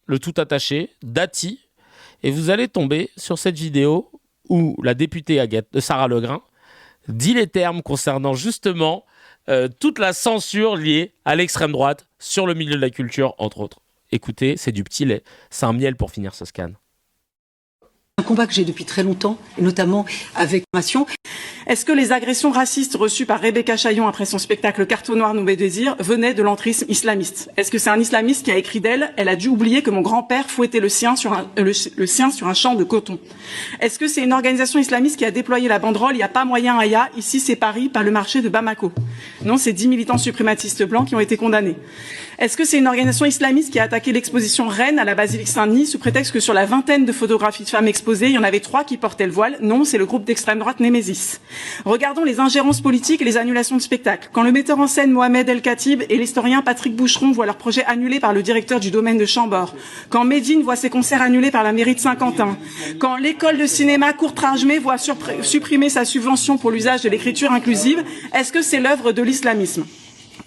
le tout attaché, Dati, et vous allez tomber sur cette vidéo où la députée Sarah Legrain dit les termes concernant justement toute la censure liée à l'extrême droite sur le milieu de la culture, entre autres. Écoutez, c'est du petit lait, c'est un miel pour finir ce scan. Un combat que j'ai depuis très longtemps, et notamment avec Nation. Est-ce que les agressions racistes reçues par Rebecca Chaillon après son spectacle Carton Noir, Nous Désir venaient de l'entrisme islamiste? Est-ce que c'est un islamiste qui a écrit d'elle « Elle a dû oublier que mon grand-père fouettait le sien sur un champ de coton ». Est-ce que c'est une organisation islamiste qui a déployé la banderole « Il n'y a pas moyen Aya, ici c'est Paris, par le marché de Bamako ». Non, c'est 10 militants suprématistes blancs qui ont été condamnés. Est-ce que c'est une organisation islamiste qui a attaqué l'exposition Rennes à la basilique Saint-Denis sous prétexte que sur la vingtaine de photographies de femmes exposées, il y en avait 3 qui portaient le voile? Non, c'est le groupe d'extrême droite Némésis. Regardons les ingérences politiques et les annulations de spectacles. Quand le metteur en scène Mohamed El Khatib et l'historien Patrick Boucheron voient leur projet annulé par le directeur du domaine de Chambord, quand Médine voit ses concerts annulés par la mairie de Saint-Quentin, quand l'école de cinéma Courtrajmé voit supprimer sa subvention pour l'usage de l'écriture inclusive, est-ce que c'est l'œuvre de l'islamisme?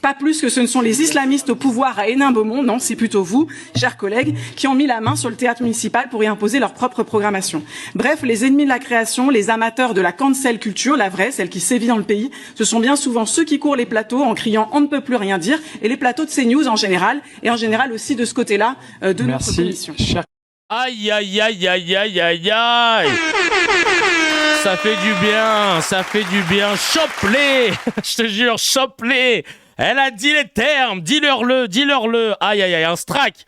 Pas plus que ce ne sont les islamistes au pouvoir à Hénin-Beaumont, non, c'est plutôt vous, chers collègues, qui ont mis la main sur le théâtre municipal pour y imposer leur propre programmation. Bref, les ennemis de la création, les amateurs de la cancel culture, la vraie, celle qui sévit dans le pays, ce sont bien souvent ceux qui courent les plateaux en criant « on ne peut plus rien dire » et les plateaux de CNews en général, et en général aussi de ce côté-là de notre commission. Aïe, aïe, aïe, aïe, aïe, aïe, aïe. Ça fait du bien, chope-les. Je te jure, chope-les. Elle a dit les termes, dis-leur-le. Aïe, aïe, aïe, un strike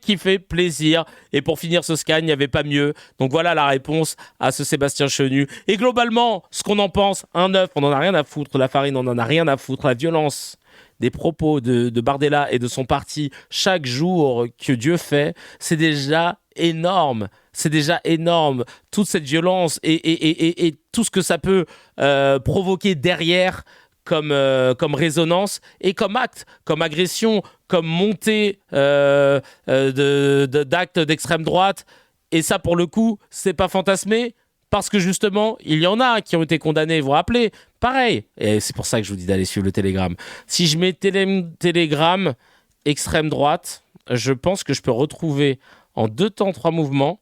qui fait plaisir. Et pour finir ce scan, il n'y avait pas mieux. Donc voilà la réponse à ce Sébastien Chenu. Et globalement, ce qu'on en pense, un œuf, on n'en a rien à foutre. La farine, on n'en a rien à foutre. La violence des propos de Bardella et de son parti chaque jour que Dieu fait, c'est déjà énorme. Toute cette violence et tout ce que ça peut provoquer derrière comme résonance et comme acte, comme agression, comme montée d'actes d'extrême droite. Et ça, pour le coup, c'est pas fantasmé parce que justement, il y en a qui ont été condamnés, vous vous rappelez. Pareil, et c'est pour ça que je vous dis d'aller suivre le Télégramme. Si je mets Télégramme extrême droite, je pense que je peux retrouver en 2 temps 3 mouvements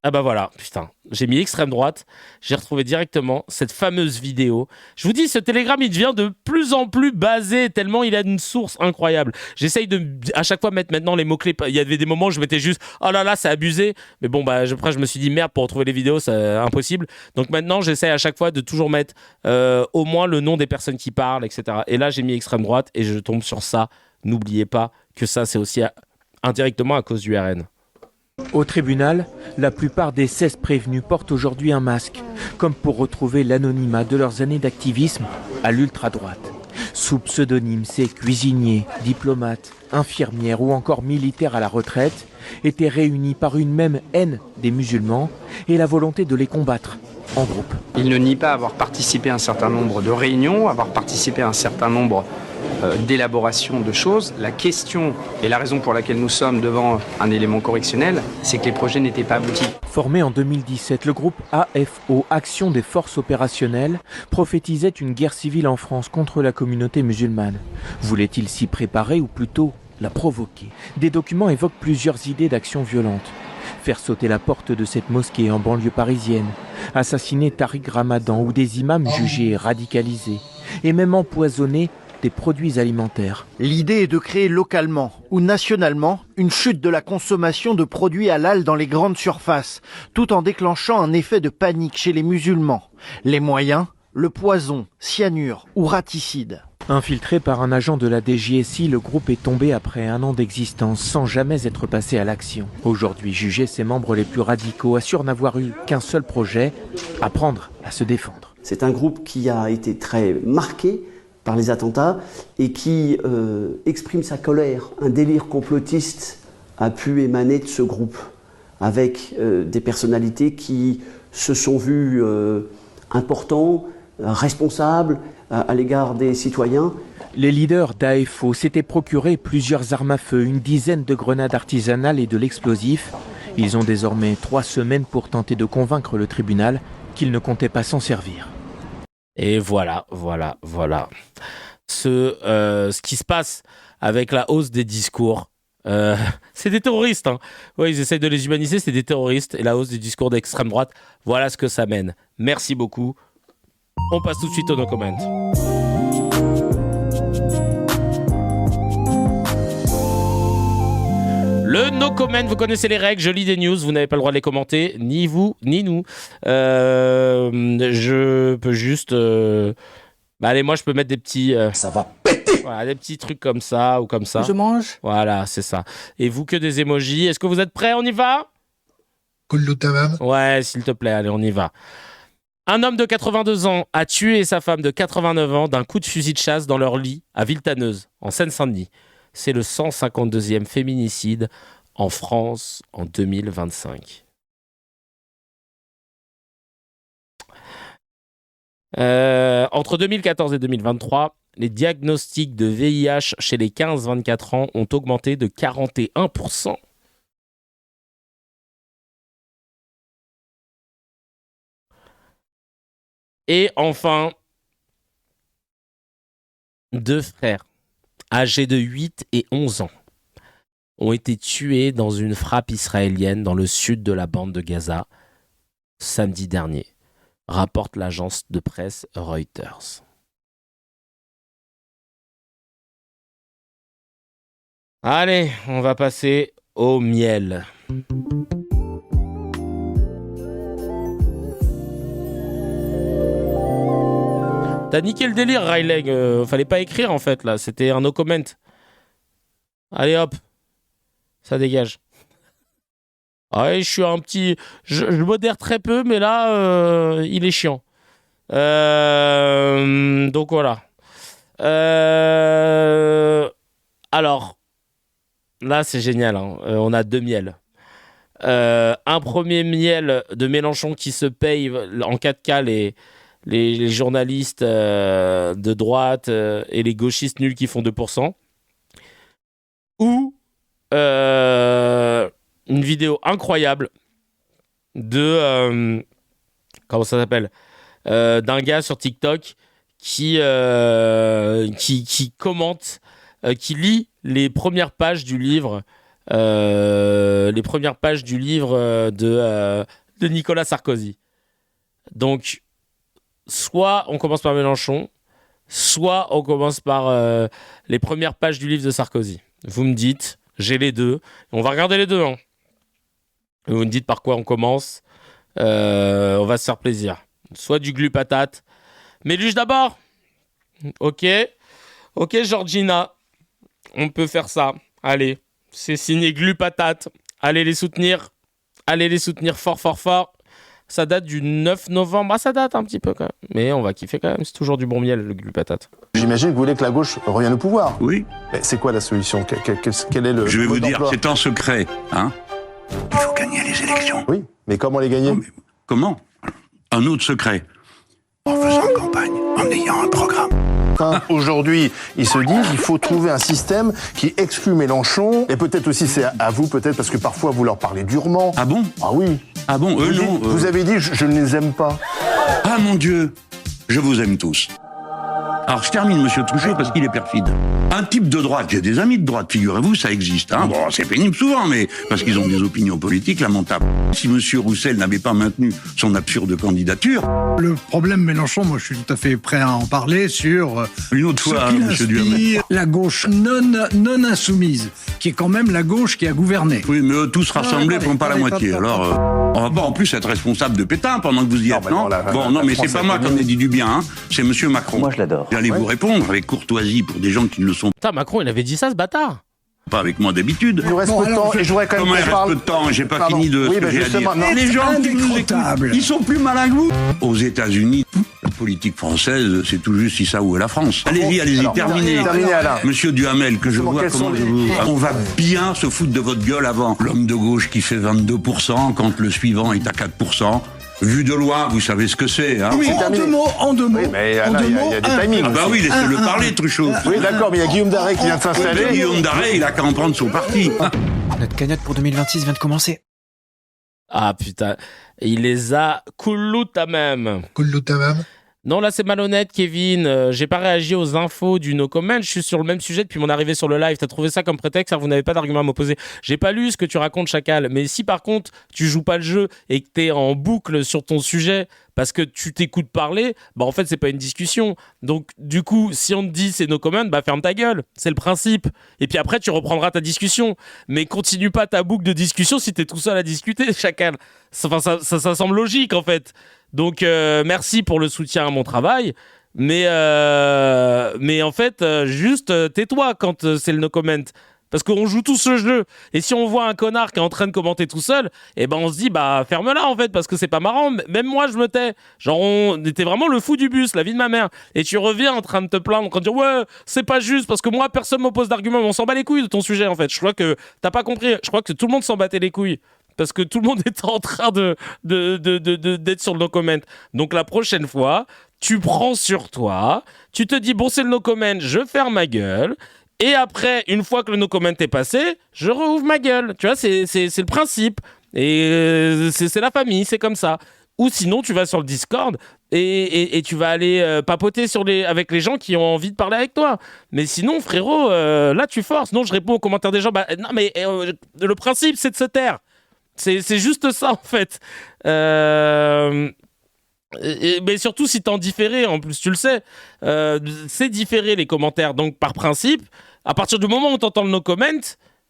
Ah bah voilà, putain, j'ai mis extrême droite, j'ai retrouvé directement cette fameuse vidéo. Je vous dis, ce Telegram, il devient de plus en plus basé, tellement il a une source incroyable. J'essaye de, à chaque fois, mettre maintenant les mots-clés. Il y avait des moments où je mettais juste, oh là là, c'est abusé. Mais bon, bah, après, je me suis dit, merde, pour retrouver les vidéos, c'est impossible. Donc maintenant, j'essaye à chaque fois de toujours mettre au moins le nom des personnes qui parlent, etc. Et là, j'ai mis extrême droite et je tombe sur ça. N'oubliez pas que ça, c'est aussi indirectement à cause du RN. Au tribunal, la plupart des 16 prévenus portent aujourd'hui un masque, comme pour retrouver l'anonymat de leurs années d'activisme à l'ultra-droite. Sous pseudonyme, ces cuisiniers, diplomates, infirmières ou encore militaires à la retraite étaient réunis par une même haine des musulmans et la volonté de les combattre en groupe. Il ne nie pas avoir participé à un certain nombre de réunions, avoir participé à un certain nombre d'élaboration de choses. La question et la raison pour laquelle nous sommes devant un élément correctionnel, c'est que les projets n'étaient pas aboutis. Formé en 2017, le groupe AFO, Action des Forces Opérationnelles, prophétisait une guerre civile en France contre la communauté musulmane. Voulait-il s'y préparer ou plutôt la provoquer? Des documents évoquent plusieurs idées d'action violente. Faire sauter la porte de cette mosquée en banlieue parisienne, assassiner Tariq Ramadan ou des imams jugés radicalisés, et même empoisonner des produits alimentaires. L'idée est de créer localement ou nationalement une chute de la consommation de produits halal dans les grandes surfaces, tout en déclenchant un effet de panique chez les musulmans. Les moyens, le poison, cyanure ou raticide. Infiltré par un agent de la DGSI, le groupe est tombé après 1 an d'existence sans jamais être passé à l'action. Aujourd'hui jugé, ses membres les plus radicaux assurent n'avoir eu qu'un seul projet, apprendre à se défendre. C'est un groupe qui a été très marqué par les attentats et qui exprime sa colère. Un délire complotiste a pu émaner de ce groupe avec des personnalités qui se sont vues importants, responsables à l'égard des citoyens. Les leaders d'AFO s'étaient procuré plusieurs armes à feu, une dizaine de grenades artisanales et de l'explosif. Ils ont désormais 3 semaines pour tenter de convaincre le tribunal qu'ils ne comptaient pas s'en servir. Et voilà. Ce qui se passe avec la hausse des discours, c'est des terroristes. Hein. Ouais, ils essayent de les humaniser, c'est des terroristes. Et la hausse des discours d'extrême droite, voilà ce que ça mène. Merci beaucoup. On passe tout de suite au no comment. Le no comment, vous connaissez les règles, je lis des news, vous n'avez pas le droit de les commenter, ni vous, ni nous. Je peux juste... allez, moi je peux mettre des petits... Ça va péter. Voilà, des petits trucs comme ça ou comme ça. Je mange. Voilà, c'est ça. Et vous, que des emojis. Est-ce que vous êtes prêts? On y va? Ouais, s'il te plaît, allez, on y va. Un homme de 82 ans a tué sa femme de 89 ans d'un coup de fusil de chasse dans leur lit à Villetaneuse, en Seine-Saint-Denis. C'est le 152e féminicide en France en 2025. Entre 2014 et 2023, les diagnostics de VIH chez les 15-24 ans ont augmenté de 41%. Et enfin, 2 frères âgés de 8 et 11 ans ont été tués dans une frappe israélienne dans le sud de la bande de Gaza samedi dernier, rapporte l'agence de presse Reuters. Allez, on va passer au miel. T'as niqué le délire, Riley. Fallait pas écrire, en fait, là. C'était un no comment. Allez, hop. Ça dégage. Ouais, je suis un petit... Je modère très peu, mais là, il est chiant. Donc, voilà. Alors, là, c'est génial. Hein. On a 2 miels. Un premier miel de Mélenchon qui se paye en 4K les journalistes de droite et les gauchistes nuls qui font 2%. Ou une vidéo incroyable de... comment ça s'appelle, d'un gars sur TikTok qui commente, qui lit les premières pages du livre les premières pages du livre de Nicolas Sarkozy. Donc, soit on commence par Mélenchon, soit on commence par les premières pages du livre de Sarkozy. Vous me dites, j'ai les deux. On va regarder les deux. Hein. Vous me dites par quoi on commence. On va se faire plaisir. Soit du glu patate. Méluche d'abord. Ok, Georgina. On peut faire ça. Allez, c'est signé glu patate. Allez les soutenir. Allez les soutenir fort, fort, fort. Ça date du 9 novembre. Ah, ça date un petit peu quand même. Mais on va kiffer quand même. C'est toujours du bon miel, le glu patate. J'imagine que vous voulez que la gauche revienne au pouvoir. Oui. Mais c'est quoi la solution? Quel est le Je vais vous mode dire, d'emploi? c'est en secret. Hein, il faut gagner les élections. Oui, mais comment les gagner? Comment? Un autre secret. En faisant campagne, en ayant un programme. Aujourd'hui, ils se disent il faut trouver un système qui exclut Mélenchon, et peut-être aussi c'est à vous, peut-être, parce que parfois vous leur parlez durement. Ah bon? Ah oui. Ah bon? Eux non. Vous avez dit je ne les aime pas. Ah mon Dieu, je vous aime tous. Alors je termine, monsieur Truchot, parce qu'il est perfide. Un type de droite, j'ai des amis de droite, figurez-vous, ça existe. Hein. Bon, c'est pénible souvent, mais parce qu'ils ont des opinions politiques lamentables. Si monsieur Roussel n'avait pas maintenu son absurde candidature... Le problème Mélenchon, moi je suis tout à fait prêt à en parler sur une autre fois, ce monsieur Duhamel. La gauche non insoumise, qui est quand même la gauche qui a gouverné. Oui, mais eux tous rassemblés font pas la moitié. Alors, on va pas en plus être responsable de Pétain pendant que vous y êtes, non? Bon, non, mais c'est pas moi qui en ai dit du bien, hein. C'est monsieur Macron. Moi je l'adore. J'allais vous répondre avec courtoisie pour des gens qui ne le sont Putain, Macron, il avait dit ça, ce bâtard. Pas avec moi d'habitude. Il nous reste peu de temps, et je voudrais quand même Comment il qu'on reste parle... peu de temps? J'ai pas fini de ce que j'ai à dire. Les gens qui nous écoutent, ils sont plus malins que vous. Aux États-Unis, la politique française, c'est tout juste si ça où est la France. Allez-y, terminez. Monsieur Duhamel, que je vois comment je vous... On va bien se foutre de votre gueule avant. L'homme de gauche qui fait 22% quand le suivant est à 4%. Vu de loin, vous savez ce que c'est, hein? Oui, en deux mots. Oui, mais là, il y a des timings. Ah bah oui, laissez-le parler, Truchot. Oui, d'accord, mais il y a Guillaume Darey qui vient de s'installer. Guillaume Darey, il a qu'à en prendre son parti. Notre cagnotte pour 2026 vient de commencer. Ah putain, il les a coulouta même. Non, là, c'est malhonnête, Kevin. J'ai pas réagi aux infos du no comment. Je suis sur le même sujet depuis mon arrivée sur le live. T'as trouvé ça comme prétexte car vous n'avez pas d'argument à m'opposer. J'ai pas lu ce que tu racontes, Chacal. Mais si par contre, tu joues pas le jeu et que t'es en boucle sur ton sujet parce que tu t'écoutes parler, bah en fait, c'est pas une discussion. Donc, du coup, si on te dit c'est no comment, bah ferme ta gueule. C'est le principe. Et puis après, tu reprendras ta discussion. Mais continue pas ta boucle de discussion si t'es tout seul à discuter, Chacal. Enfin, ça semble logique, en fait. Donc, merci pour le soutien à mon travail. Mais en fait, juste tais-toi quand c'est le no comment. Parce qu'on joue tous le jeu. Et si on voit un connard qui est en train de commenter tout seul, eh ben on se dit, bah ferme-la en fait, parce que c'est pas marrant. Même moi, je me tais. Genre, on était vraiment le fou du bus, la vie de ma mère. Et tu reviens en train de te plaindre, en train de dire, ouais, c'est pas juste, parce que moi, personne m'oppose d'argument. On s'en bat les couilles de ton sujet en fait. Je crois que t'as pas compris. Je crois que tout le monde s'en battait les couilles. Parce que tout le monde est en train d'être sur le no comment. Donc la prochaine fois, tu prends sur toi, tu te dis, bon, c'est le no comment, je ferme ma gueule. Et après, une fois que le no comment est passé, je rouvre ma gueule. Tu vois, c'est le principe. Et c'est la famille, c'est comme ça. Ou sinon, tu vas sur le Discord et tu vas aller papoter avec les gens qui ont envie de parler avec toi. Mais sinon, frérot, là, tu forces. Non, je réponds aux commentaires des gens. Bah, non, mais le principe, c'est de se taire. C'est juste ça, en fait. Mais surtout, si t'es en différé, en plus, tu le sais, c'est différé, les commentaires. Donc, par principe, à partir du moment où t'entends le no comment,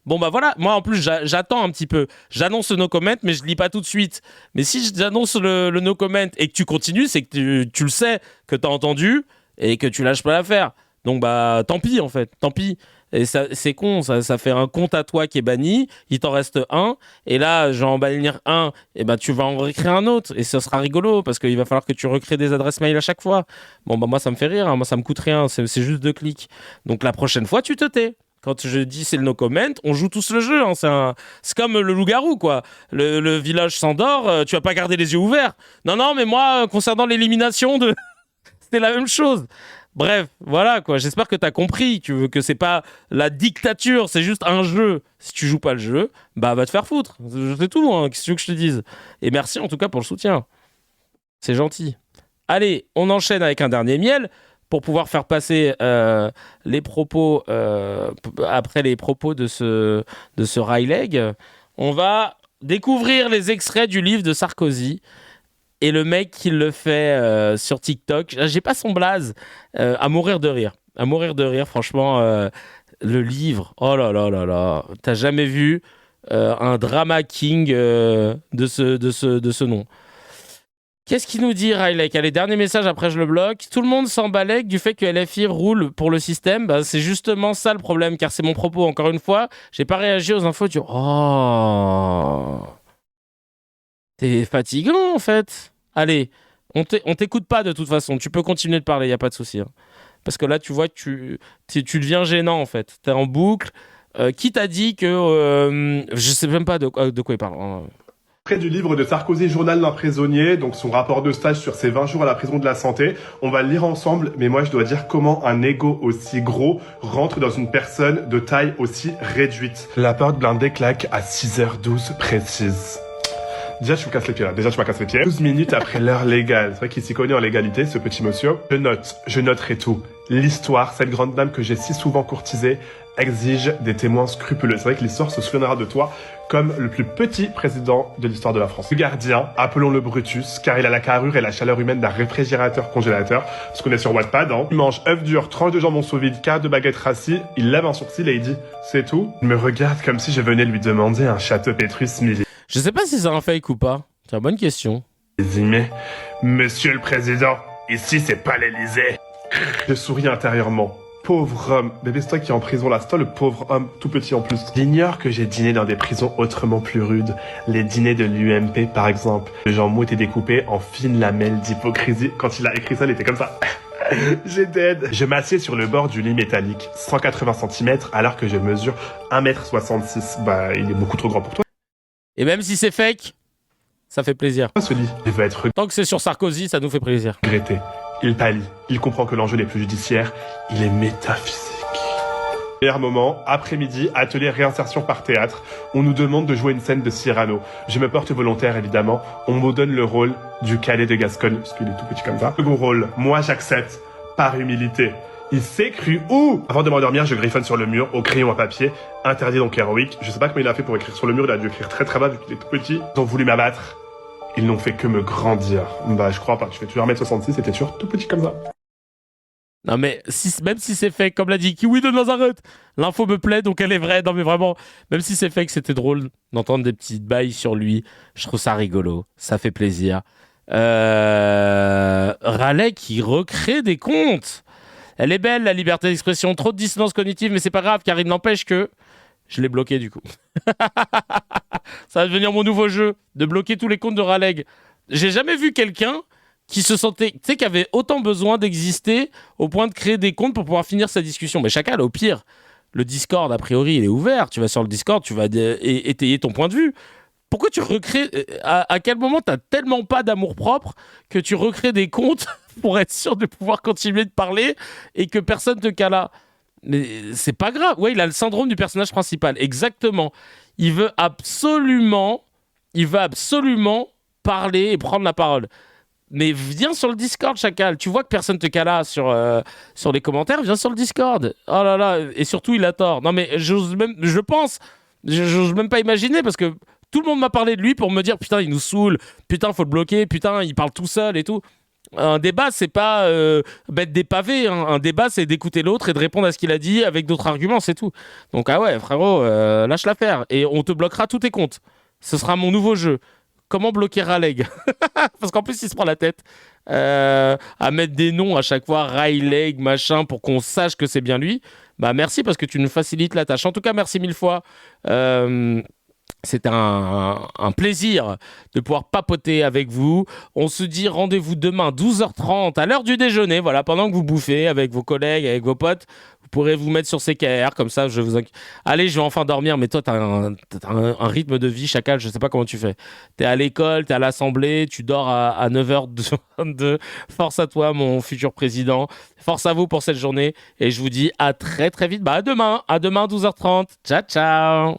bon, bah voilà. Moi, en plus, j'attends un petit peu. J'annonce le no comment, mais je lis pas tout de suite. Mais si j'annonce le no comment et que tu continues, c'est que tu le sais, que t'as entendu et que tu lâches pas l'affaire. Donc, bah, tant pis, en fait. Tant pis. Et ça, c'est con, ça fait un compte à toi qui est banni, il t'en reste un, et là, je vais en bannir un, et ben tu vas en recréer un autre, et ça sera rigolo, parce qu'il va falloir que tu recrées des adresses mail à chaque fois. Bon, bah moi, ça me fait rire, hein, moi, ça me coûte rien, c'est juste 2 clics. Donc la prochaine fois, tu te tais. Quand je dis c'est le no comment, on joue tous le jeu. Hein. C'est comme le loup-garou, quoi. Le village s'endort, tu vas pas garder les yeux ouverts. Non, mais moi, concernant l'élimination c'était la même chose. Bref, voilà quoi, j'espère que t'as compris que c'est pas la dictature, c'est juste un jeu. Si tu joues pas le jeu, bah va te faire foutre. C'est tout, hein. Qu'est-ce que tu veux que je te dise? Et merci en tout cas pour le soutien. C'est gentil. Allez, on enchaîne avec un dernier miel. pour pouvoir faire passer les propos après les propos de ce Reileg, on va découvrir les extraits du livre de Sarkozy. Et le mec qui le fait sur TikTok, j'ai pas son blaze, à mourir de rire. À mourir de rire, franchement, le livre, oh là là là là, t'as jamais vu un drama king de ce nom. Qu'est-ce qu'il nous dit, Reileg? Allez, dernier message, après je le bloque. Tout le monde s'emballait du fait que LFI roule pour le système. Bah, c'est justement ça le problème, car c'est mon propos. Encore une fois, j'ai pas réagi aux infos du... Oh, t'es fatigant, en fait. Allez, on t'écoute pas de toute façon. Tu peux continuer de parler, y a pas de souci. Hein. Parce que là, tu vois que tu deviens gênant, en fait. T'es en boucle. Qui t'a dit que... je sais même pas de quoi il parle. Hein. Près du livre de Sarkozy, Journal d'un prisonnier, donc son rapport de stage sur ses 20 jours à la prison de la Santé. On va le lire ensemble, mais moi je dois dire comment un ego aussi gros rentre dans une personne de taille aussi réduite. La porte blindée claque à 6h12 précise. Déjà, je me casse les pieds là. 12 minutes après l'heure légale. C'est vrai qu'il s'y connaît en légalité, ce petit monsieur. Je noterai tout. L'histoire, cette grande dame que j'ai si souvent courtisée, exige des témoins scrupuleux. C'est vrai que l'histoire se souviendra de toi comme le plus petit président de l'histoire de la France. Le gardien, appelons-le Brutus, car il a la carrure et la chaleur humaine d'un réfrigérateur congélateur, ce qu'on est sur Wattpad, hein. Il mange œuf dur, tranche de jambon sous vide, quart de baguette rassis, il lève un sourcil et il dit « C'est tout ?» Il me regarde comme si je venais lui demander un château Pétrus militaire. Je sais pas si c'est un fake ou pas. C'est une bonne question. Il dit « Mais, monsieur le président, ici c'est pas l'Élysée. » Je souris intérieurement. Pauvre homme. Bébé, c'est toi qui est en prison là, c'est toi le pauvre homme, tout petit en plus. J'ignore que j'ai dîné dans des prisons autrement plus rudes. Les dîners de l'UMP, par exemple. Le jambon était découpé en fines lamelles d'hypocrisie. Quand il a écrit ça, il était comme ça. J'ai dead. Je m'assieds sur le bord du lit métallique, 180 cm, alors que je mesure 1m66. Bah, il est beaucoup trop grand pour toi. Et même si c'est fake, ça fait plaisir. Ce lit, il veut être... Tant que c'est sur Sarkozy, ça nous fait plaisir. Regretté. Il pâlit. Il comprend que l'enjeu n'est plus judiciaire, il est métaphysique. Meilleur moment, après-midi, atelier réinsertion par théâtre. On nous demande de jouer une scène de Cyrano. Je me porte volontaire, évidemment. On me donne le rôle du Calais de Gascogne, parce qu'il est tout petit comme ça. Second rôle, moi j'accepte, par humilité. Il s'est cru où? Avant de m'endormir, je griffonne sur le mur, au crayon à papier. Interdit donc héroïque. Je sais pas comment il a fait pour écrire sur le mur, il a dû écrire très très bas vu qu'il est tout petit. Ils ont voulu m'abattre. Ils n'ont fait que me grandir. Bah, je crois pas. Je fais toujours 1m66, c'était sûr, tout petit comme ça. Non, mais même si c'est fake, comme l'a dit Kiwi de Nazareth, l'info me plaît, donc elle est vraie. Non, mais vraiment, même si c'est fake, c'était drôle d'entendre des petites bails sur lui. Je trouve ça rigolo. Ça fait plaisir. Raleigh qui recrée des comptes. Elle est belle, la liberté d'expression. Trop de dissonance cognitive, mais c'est pas grave, car il n'empêche que je l'ai bloqué du coup. Ça va devenir mon nouveau jeu, de bloquer tous les comptes de Raleigh. J'ai jamais vu quelqu'un qui se sentait, tu sais, qui avait autant besoin d'exister au point de créer des comptes pour pouvoir finir sa discussion. Mais Chacal, au pire, le Discord, a priori, il est ouvert. Tu vas sur le Discord, tu vas étayer ton point de vue. Pourquoi tu recrées... À quel moment t'as tellement pas d'amour-propre que tu recrées des comptes pour être sûr de pouvoir continuer de parler et que personne te cala? Mais c'est pas grave. Ouais, il a le syndrome du personnage principal. Exactement. Il veut absolument parler et prendre la parole. Mais viens sur le Discord, Chacal. Tu vois que personne te cala sur les commentaires. Viens sur le Discord. Oh là là. Et surtout, il a tort. Non, mais j'ose même pas imaginer parce que tout le monde m'a parlé de lui pour me dire putain, il nous saoule. Putain, faut le bloquer. Putain, il parle tout seul et tout. Un débat, c'est pas mettre des pavés. Hein. Un débat, c'est d'écouter l'autre et de répondre à ce qu'il a dit avec d'autres arguments, c'est tout. Donc, ah ouais, frérot, lâche l'affaire. Et on te bloquera tous tes comptes. Ce sera mon nouveau jeu. Comment bloquer Raleigh? Parce qu'en plus, il se prend la tête à mettre des noms à chaque fois, Raleigh, machin, pour qu'on sache que c'est bien lui. Bah, merci parce que tu nous facilites la tâche. En tout cas, merci mille fois. C'était un plaisir de pouvoir papoter avec vous. On se dit rendez-vous demain 12h30 à l'heure du déjeuner. Voilà, pendant que vous bouffez avec vos collègues, avec vos potes, vous pourrez vous mettre sur CKR comme ça. Allez, je vais enfin dormir. Mais toi, t'as un rythme de vie, Chacal. Je sais pas comment tu fais. T'es à l'école, t'es à l'Assemblée, tu dors à 9h22. Force à toi, mon futur président. Force à vous pour cette journée. Et je vous dis à très très vite. Bah à demain 12h30. Ciao, ciao.